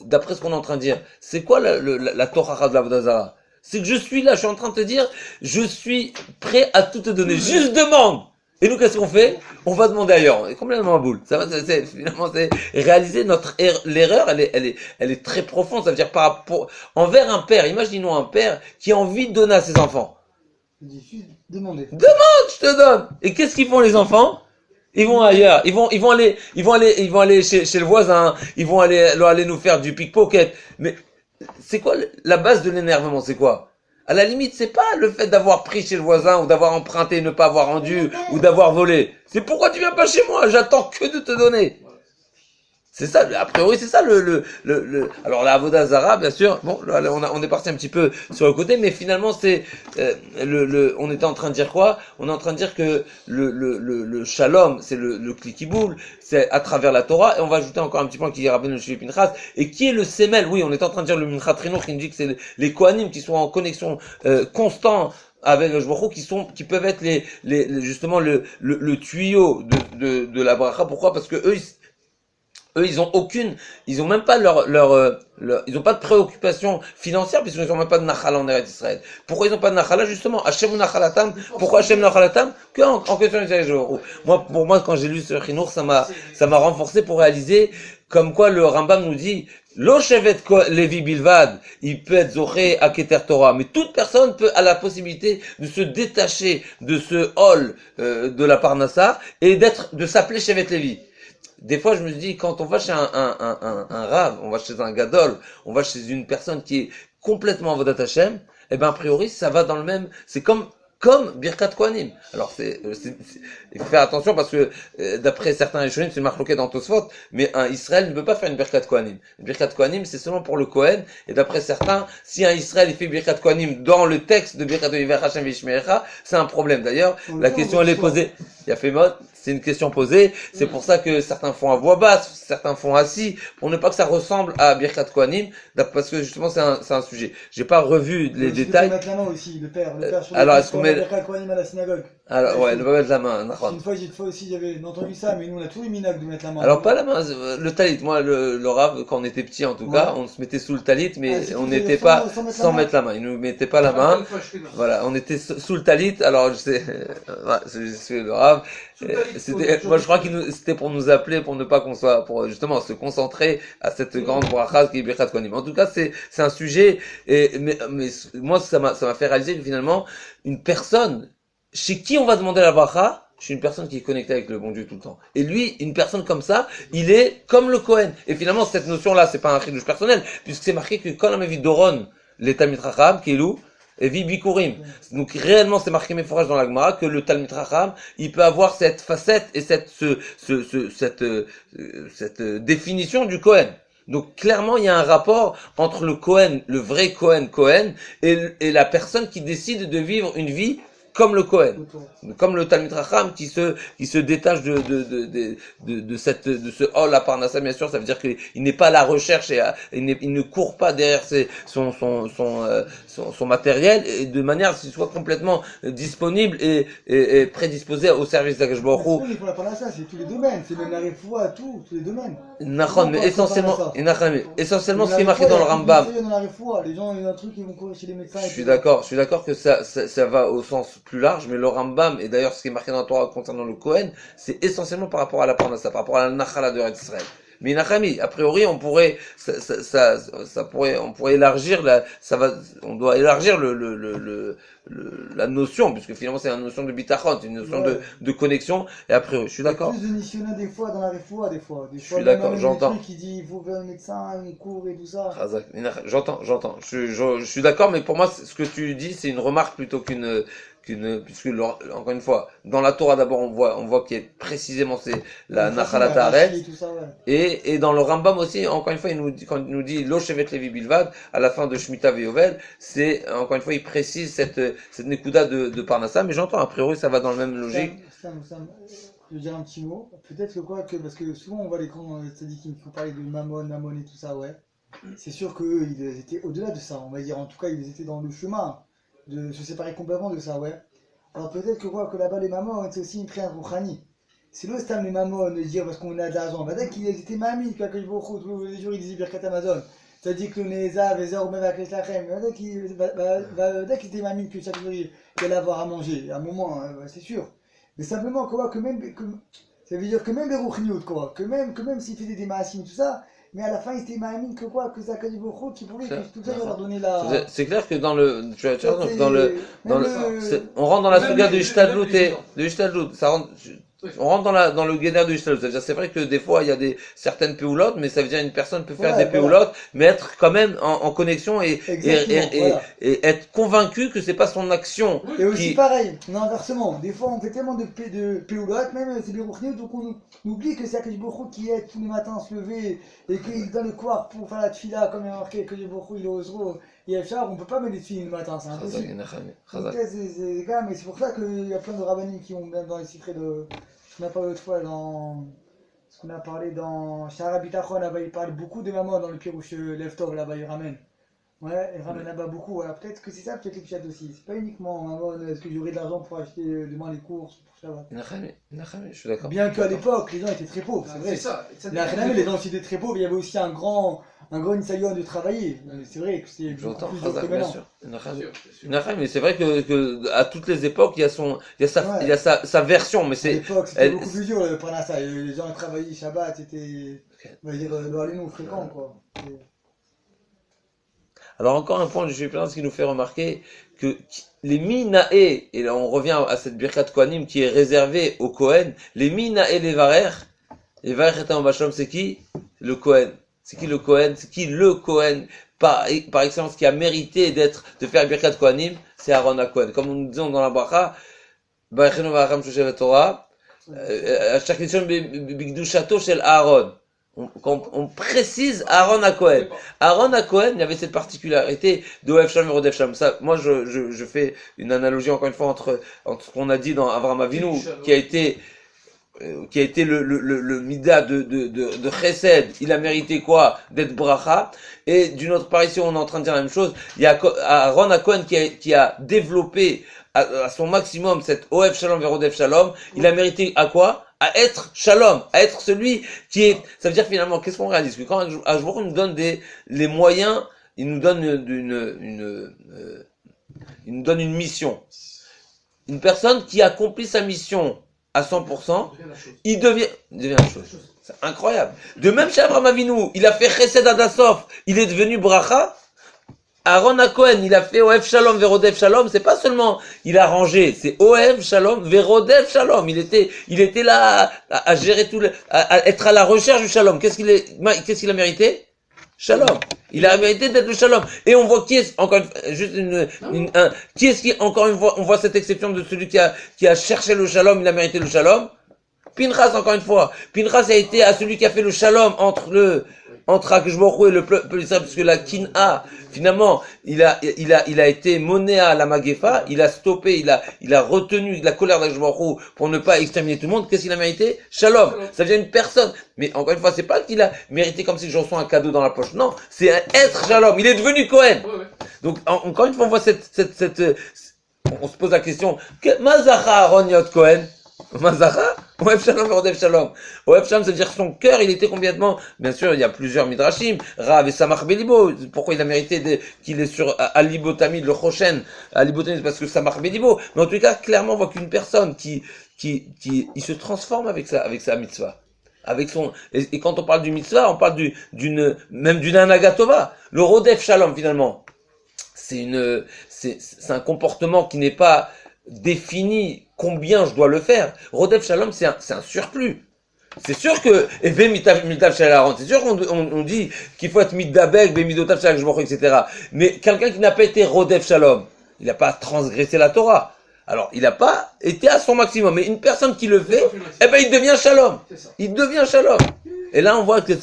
d'après ce qu'on est en train de dire, c'est quoi la Torah de l'Avodazara? C'est que je suis là, je suis en train de te dire, je suis prêt à tout te donner. Juste demande! Et nous, qu'est-ce qu'on fait? On va demander ailleurs. On est complètement à boule. Ça va, finalement, c'est réaliser l'erreur, elle est très profonde. Ça veut dire par rapport, envers un père. Imaginons un père qui a envie de donner à ses enfants. Il dit juste demander. Demande, je te donne. Et qu'est-ce qu'ils font les enfants? Ils vont ailleurs. Ils vont aller chez le voisin. Ils vont aller nous faire du pickpocket. Mais, c'est quoi la base de l'énervement? C'est quoi? À la limite, c'est pas le fait d'avoir pris chez le voisin ou d'avoir emprunté et ne pas avoir rendu ou d'avoir volé. C'est pourquoi tu viens pas chez moi? J'attends que de te donner. C'est ça, a priori, c'est ça alors la Avodazara, bien sûr, bon, là, on est parti un petit peu sur le côté, mais finalement, c'est, on était en train de dire quoi? On est en train de dire que le shalom, c'est le cliquiboule, c'est à travers la Torah, et on va ajouter encore un petit point qui est rappelé le Shvi Pinchas, et qui est le semel, oui, on est en train de dire le Minchat Trinour qui nous dit que c'est les Kohanim qui sont en connexion, constant, avec le Jborou, qui peuvent être justement le tuyau de la bracha. Pourquoi? Parce que eux, ils ont même pas ils ont pas de préoccupation financière puisqu'ils ont même pas de nachala en Eretz Israël. Pourquoi ils ont pas de nachala? Justement, Hashem ou nachalatam. Pourquoi Hashem nachalatam? En question d'Israël. Pour moi, quand j'ai lu ce Chinour, ça m'a renforcé pour réaliser comme quoi le Rambam nous dit, Lo shevet Levi bilvad, il peut être zoré à Keter Torah, mais toute personne a la possibilité de se détacher de ce hall, de la Parnassa et de s'appeler Shevet Levi. Des fois, je me dis, quand on va chez un rave, on va chez un gadol, on va chez une personne qui est complètement Avodat Hashem, eh ben, a priori, ça va dans le même, c'est comme Birkat Kohanim. Alors, il faut faire attention parce que, d'après certains Rishonim, c'est marqué dans Tosfot, mais un Israël ne peut pas faire une Birkat Kohanim. Une Birkat Kohanim, c'est seulement pour le Kohen, et d'après certains, si un Israël, il fait Birkat Kohanim dans le texte de Birkat Oiver Hashem Vishmerecha, c'est un problème. D'ailleurs, la question, elle est posée. Il y a fait mode. C'est une question posée. C'est pour ça que certains font à voix basse, certains font assis, pour ne pas que ça ressemble à Birkat Kohanim, parce que justement c'est un sujet. J'ai pas revu les détails. Mettre la main aussi, le père sur alors est-ce qu'on met Birkat Kohanim à la synagogue? Alors ouais, ne pas mettre la main. Une fois aussi, j'avais entendu ça, mais nous on a tous les minags de mettre la main. Alors pas la main, le talit. Moi, le rave, quand on était petit en tout cas, on se mettait sous le talit, mais on n'était pas sans mettre la main. Ils nous mettaient pas la main. Voilà, on était sous le talit. Alors je sais, c'est le rave. Moi, je crois c'était pour nous appeler, pour ne pas qu'on soit, pour justement se concentrer à cette grande bracha qui est Birkat Kohanim. En tout cas, c'est un sujet. Mais moi, ça m'a fait réaliser que finalement, une personne chez qui on va demander la bracha, je suis une personne qui est connectée avec le bon Dieu tout le temps. Et lui, une personne comme ça, il est comme le Kohen. Et finalement, cette notion-là, c'est pas un chidouche personnel, puisque c'est marqué que quand on a vu Doron, l'état mitracham, qui est loup, et vi bikurim. Donc réellement, c'est marqué Meforach dans la Gemara que le Talmid Chacham, il peut avoir cette facette et cette définition du Kohen. Donc clairement, il y a un rapport entre le Kohen, le vrai Kohen, et la personne qui décide de vivre une vie comme le Kohen, comme le Talmid Chacham qui se détache de ce oh la parnassa, bien sûr, ça veut dire qu'il n'est pas à la recherche et il ne court pas derrière son matériel, et de manière à ce qu'il soit complètement disponible et prédisposé au service d'Akadosh Baruch Hu. Il faut la parnassa, c'est tous les domaines, c'est même la refoua, tous les domaines. Nachon, mais essentiellement ce qui est marqué dans le Rambam. Les gens, il y a un truc, ils vont courir chez les médecins. Je suis d'accord que ça va au sens plus large, mais le Rambam, et d'ailleurs ce qui est marqué dans la Torah concernant le Kohen, c'est essentiellement par rapport à la parnassa, par rapport à la Nachala de Eretz Israël. Mais Nachami, a priori, on pourrait élargir on doit élargir la notion, puisque finalement c'est une notion de bitachon, c'est une notion de connexion, et a priori, je suis d'accord. Il y a plus de missionnaires des fois dans la refoua, des fois. Je suis d'accord, j'entends. Des trucs qui dit, il faut faire un médecin, on court et tout ça. J'entends. Je suis d'accord, mais pour moi, ce que tu dis, c'est une remarque plutôt puisque encore une fois, dans la Torah d'abord, on voit qu'il y a précisément c'est la Nachala Ta'aretz, et dans le Rambam aussi, encore une fois, quand il nous dit Lo Shevet Levi Bilvad, à la fin de Shemitah Ve'Yovel, c'est, encore une fois, il précise cette Nekuda de Parnassa, mais j'entends, a priori, ça va dans la même logique. Sam, je veux dire un petit mot. Peut-être parce que souvent on voit les grands tzadikim qui font parler de Mammon et tout ça, ouais. C'est sûr qu'eux, ils étaient au-delà de ça, on va dire. En tout cas, ils étaient dans le chemin de se séparer complètement de ça, ouais. Alors peut-être que là-bas, les mamans, c'est aussi une prière rouchani. C'est le stam les mamans de dire parce qu'on a de l'argent. Peut-être qu'ils étaient mamies, quand ils vont tous les jours, ils disaient Birkat Amazon. C'est-à-dire que le Neza, Vézer, ou même avec les Slachem. Peut-être qu'ils étaient mamies, que chaque jour, ils allaient avoir à manger. À un moment, c'est sûr. Mais simplement, ça veut dire que même les rouchniot, que même s'ils faisaient des maasim, tout ça, mais à la fin, ils étaient maïmines que ça qu'a dit beaucoup, qui pouvait que tout ça, leur donner la. C'est clair que on rentre dans la suga de Ishtadlut ça rentre. On rentre dans le guéner de Ishtadlut. C'est-à-dire, c'est vrai que des fois, il y a certaines péoulottes, mais ça veut dire une personne peut faire des péoulottes, mais être quand même en connexion et être convaincu que c'est pas son action. Et aussi pareil, non, inversement. Des fois, on fait tellement de péoulottes, même c'est des rouchniot, donc on oublie que c'est Akadosh Baruch Hu qui aide tous les matins à se lever et qu'il est dans le couloir pour faire la tefila, comme il y a marqué que Akadosh Baruch Hu il est au Zro. Et on peut pas mettre des filles le matin, c'est impossible. Mais c'est pour ça qu'il y a plein de rabbinim qui ont, même dans les secrets de. Ce qu'on a parlé l'autre fois ce qu'on a parlé dans Shara Bitachon, là-bas il parle beaucoup de maman dans le pirouche Leftov, là-bas il ramène. Ouais, il ramène là-bas beaucoup. Voilà. Peut-être que c'est ça, peut-être les pichats aussi. C'est pas uniquement maman, est-ce que j'aurai de l'argent pour acheter demain les courses pour Shabbat. Je suis d'accord. Bien qu'à l'époque, les gens étaient très pauvres, c'est vrai. C'est ça. Les gens aussi étaient très pauvres, il y avait aussi un grand insayon de travailler. C'est vrai que c'est j'entends, plus dur que bien maintenant. sûr. Mais c'est vrai que à toutes les époques, il y a sa version, mais À c'est. l'époque, c'était beaucoup plus dur le Parnassa. Les gens travaillaient Shabbat, c'était, on va dire, le Halénou fréquent, quoi. Alors encore un point de jurisprudence qui nous fait remarquer que les minae, et là on revient à cette Birkat Kohanim qui est réservée au Kohen, les minae les varer etam bachalom, c'est qui? Le Kohen. C'est qui le Kohen? C'est qui le Kohen par excellence qui a mérité de faire Birkat Kohanim? C'est Aaron HaKohen. Comme nous disons dans la bracha, Barachenu v'aracham shel Torah, chaque nishon b'gdushato shel Aaron. On précise Aaron HaKohen. Aaron HaKohen, il y avait cette particularité de Ohev Shalom et Rodef Shalom. Ça, moi, je fais une analogie encore une fois entre ce qu'on a dit dans Avraham Avinu, qui a été le mida de Chesed. Il a mérité quoi? D'être bracha. Et d'une autre part ici, on est en train de dire la même chose. Il y a Aaron HaKohen qui a développé à son maximum cette Ohev Shalom et Rodef Shalom. Il a mérité à quoi? À être shalom, à être celui qui est. Ça veut dire finalement, qu'est-ce qu'on réalise? Que quand Ajbour nous donne les moyens, il nous donne il nous donne une mission. Une personne qui accomplit sa mission à 100%, il devient la chose. C'est incroyable. De même chez Avraham Avinu, il a fait Chesed Adasof, il est devenu bracha. Aaron HaKohen, il a fait Ohev Shalom Verodef Shalom, c'est pas seulement il a rangé, c'est Ohev Shalom Verodef Shalom. Il était là à gérer à être à la recherche du Shalom. Qu'est-ce qu'il a mérité? Shalom. Il a mérité d'être le shalom. Et on voit qui est, encore une fois, juste qui est-ce qui, encore une fois, on voit cette exception de celui qui a cherché le shalom, il a mérité le shalom. Pinchas, encore une fois. Pinchas a été à celui qui a fait le shalom entre Akadosh Baruch Hu et le peuple d'Israël, puisque la Kin'a, finalement, il a été monné à la Magefa, il a stoppé, il a retenu la colère d'Akadosh Baruch Hu pour ne pas exterminer tout le monde. Qu'est-ce qu'il a mérité? Shalom. Ça vient une personne. Mais encore une fois, c'est pas qu'il a mérité comme si je reçois un cadeau dans la poche. Non. C'est un être Shalom. Il est devenu Cohen. Donc, encore une fois, on voit on se pose la question, Mazacha Aaron Yot Cohen? Mazacha? Oev Shalom, Rodef Shalom. Oev Shalom, c'est-à-dire son cœur, il était complètement, bien sûr, il y a plusieurs midrashim, Rav et Samach Belibo, pourquoi il a mérité qu'il est sur Alibotamid, le Choshen, Alibotamid, parce que Samach Belibo, mais en tout cas, clairement, on voit qu'une personne il se transforme avec sa mitzvah. Avec son, et quand on parle du mitzvah, on parle même d'une anagatova. Le Rodef Shalom, finalement. C'est un comportement qui n'est pas défini combien je dois le faire. Rodef Shalom, c'est un surplus. C'est sûr que, et Mitav Shalaron, c'est sûr qu'on dit qu'il faut être Middabek, Bemidotav Shalak, etc. Mais quelqu'un qui n'a pas été Rodef Shalom, il n'a pas transgressé la Torah. Alors, il n'a pas été à son maximum. Mais une personne qui le fait, il devient Shalom. Il devient Shalom. Et là, on voit que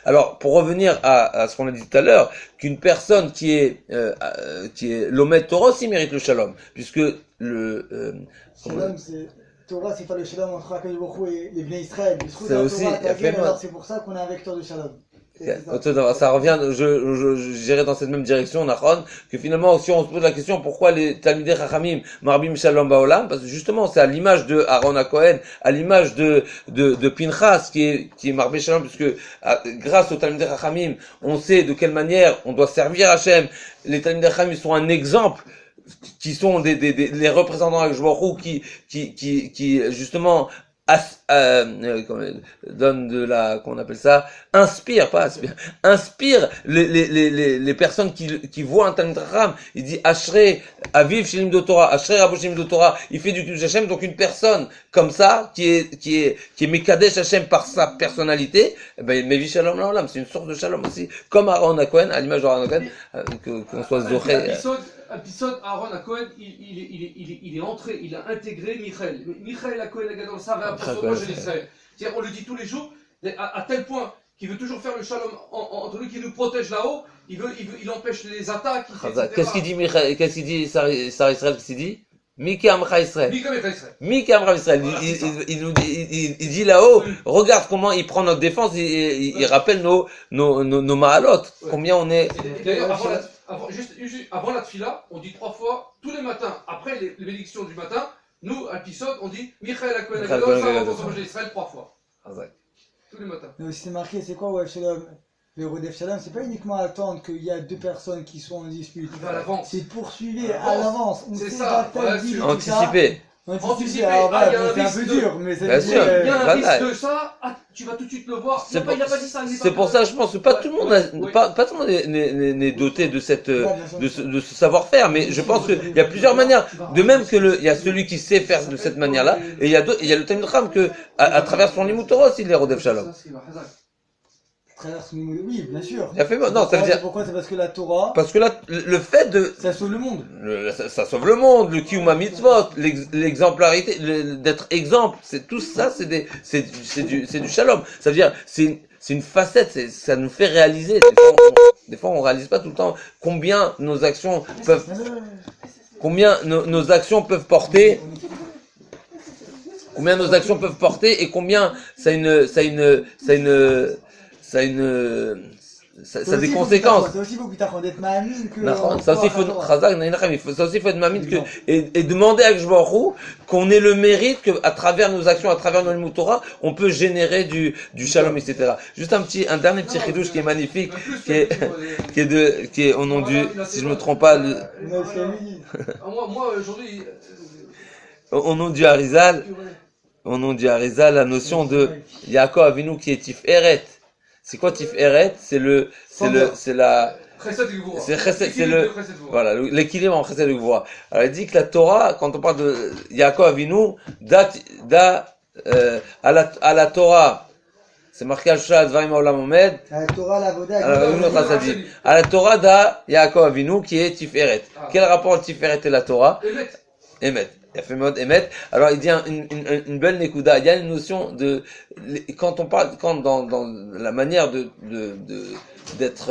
alors, pour revenir à ce qu'on a dit tout à l'heure, qu'une personne qui est l'Omed Torah aussi mérite le Shalom. Puisque Shalom, c'est Torah, c'est pas le Shalom entre Akadosh Baruch Hu et les Bnei Israël. C'est aussi, alors c'est pour ça qu'on a un vecteur de Shalom. Ça revient, j'irai dans cette même direction, Nachon, que finalement, si on se pose la question, pourquoi les Talmidei Chachamim marbim Shalom Baolam, parce que justement, c'est à l'image de Aaron à Cohen, à l'image de Pinchas, qui est marbim Shalom, puisque grâce aux Talmidei Chachamim, on sait de quelle manière on doit servir Hachem. Les Talmidei Chachamim sont un exemple, qui sont les représentants avec Baruch Hu, qui justement, donne qu'on appelle ça, inspire les personnes qui voient un Talmid Chacham. Il dit Ashrei Aviv Shelim do Torah, Ashrei Rabo Shelim do Torah. Il fait du Kiddush Hashem. Donc une personne comme ça qui est Mekadesh Hashem par sa personnalité, Mevi Shalom Laolam, c'est une source de Shalom aussi, comme Aaron à Cohen, à l'image d'Aaron à Cohen, qu'on soit zoché. Épisode, Aaron à Cohen, il est entré, il a intégré Michael. Michael à Cohen, dans le Sarah, c'est-à-dire, on le dit tous les jours, à tel point qu'il veut toujours faire le shalom entre lui qui nous protège là-haut, il empêche les attaques. Qu'est-ce qu'il dit Michael? Qu'est-ce qu'il dit Sarah Israël? Qu'est-ce qu'il dit? Miki Amcha Israël. Miki Amcha Israël. Il dit là-haut, regarde comment il prend notre défense, il rappelle nos mahalot, combien on est. D'ailleurs, avant la tfila, on dit 3 fois, tous les matins, après les bénédictions du matin, nous, à Pissot, on dit Michael Akohen Agadol, ça va pour Israël 3 fois. Tous les matins. Mais c'est marqué, c'est quoi Oev Shalom? Le Rodef Shalom, c'est pas uniquement attendre qu'il y a 2 personnes qui sont en dispute. Il va à l'avance. C'est poursuivre à l'avance. C'est ça, anticiper. Anticiper. Alors, c'est un peu dur, mais c'est bien sûr. Il y a un risque de ça, tu vas tout de suite le voir. Il n'a pas dit ça. C'est pour ça, je pense que pas tout le monde pas tout le monde n'est doté de ce savoir-faire, mais je pense qu'il y a plusieurs manières. De même que il y a celui qui sait faire de cette manière-là, et il y a le Talmid Chacham que, à travers son Limud Torah aussi, il est Rodef Shalom. Oui, bien sûr. Il a fait, non, ça veut dire. Pourquoi? C'est parce que la Torah. Parce que le fait de. Ça sauve le monde. Ça sauve le monde, le Kiyuma Mitzvot, l'exemplarité, d'être exemple, c'est tout ça, c'est du Shalom. Ça veut dire, c'est une facette, ça nous fait réaliser. Des fois, on réalise pas tout le temps combien nos actions peuvent porter. Combien nos actions peuvent porter et combien ça a des conséquences. Ça aussi, il faut d'être mamine que. Ça aussi, il faut être mamine que, et demander à Gshbarou qu'on ait le mérite qu'à travers nos actions, à travers nos Limud Torah, on peut générer du shalom, etc. Juste un dernier petit chidouche qui est magnifique, qui est au nom du, si je me trompe pas, moi, aujourd'hui, au nom du Harizal, la notion de Yaakov Avinu qui est Tiferet. C'est quoi Tiferet? C'est l'équilibre en Chesed et Gvura. Alors, il dit que la Torah, quand on parle de Yaakov Avinu, à la Torah, C'est marqué al Shah Dvarim Olam Omed. À la Torah, la Voda, À la Torah da Yaakov Avinu qui est Tiferet. Quel rapport entre Tiferet et la Torah? Emet. Il a fait mode Emet. Alors il dit une belle nekuda. Il y a une notion de quand on parle dans la manière d'être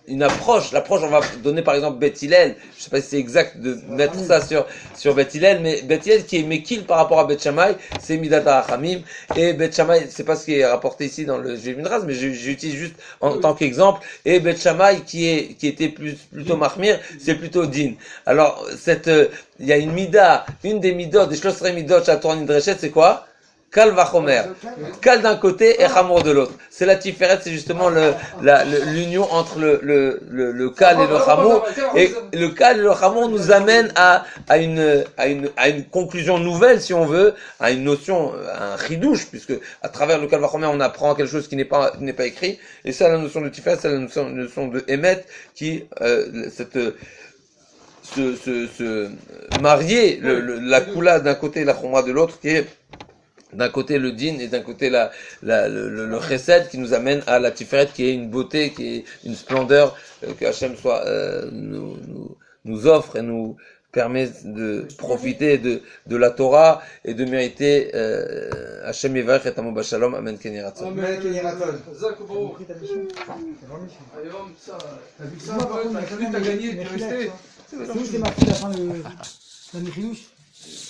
une approche. L'approche, on va donner par exemple Beth Hillel. Je sais pas si c'est exact de mettre ça sur Beth Hillel, mais Beth Hillel qui est Mekil par rapport à Beth Shammai, c'est Midat HaRachamim. Et Beth Shammai, c'est pas ce qui est rapporté ici dans le Juif Midras, mais j'utilise juste en tant qu'exemple. Et Beth Shammai qui était plutôt Mahmir, c'est plutôt Din. Alors il y a une Mida, une des Midot, des Shlosrei Midot, Shator Nidreshet, c'est quoi? Kal vachomer. Kal d'un côté et Chamour de l'autre. C'est la Tiferet, c'est justement l'union entre le Kal et le Chamour. Et le Kal et le Chamour nous amènent à une conclusion nouvelle, si on veut, à une notion, à un chidouche, puisque à travers le Kal vachomer, on apprend quelque chose qui n'est pas écrit. Et ça, la notion de Tiferet, c'est la notion de Emet, qui, se marier, la Kula d'un côté et la Chomra de l'autre, qui est d'un côté le din et d'un côté le chesed qui nous amène à la tiferet qui est une beauté, qui est une splendeur que Hachem nous offre et nous permet de profiter de la Torah et de mériter Hachem Yevarech et Amo Bashalom. Amen Ken Yeh Ratzon. Amen Ken Yeh Ratzon. Compris ta mission? C'est vraiment mission. Allez, ça, t'as vu ça, t'as gagné, t'es resté. C'est où c'est marqué la fin de la Michilouche?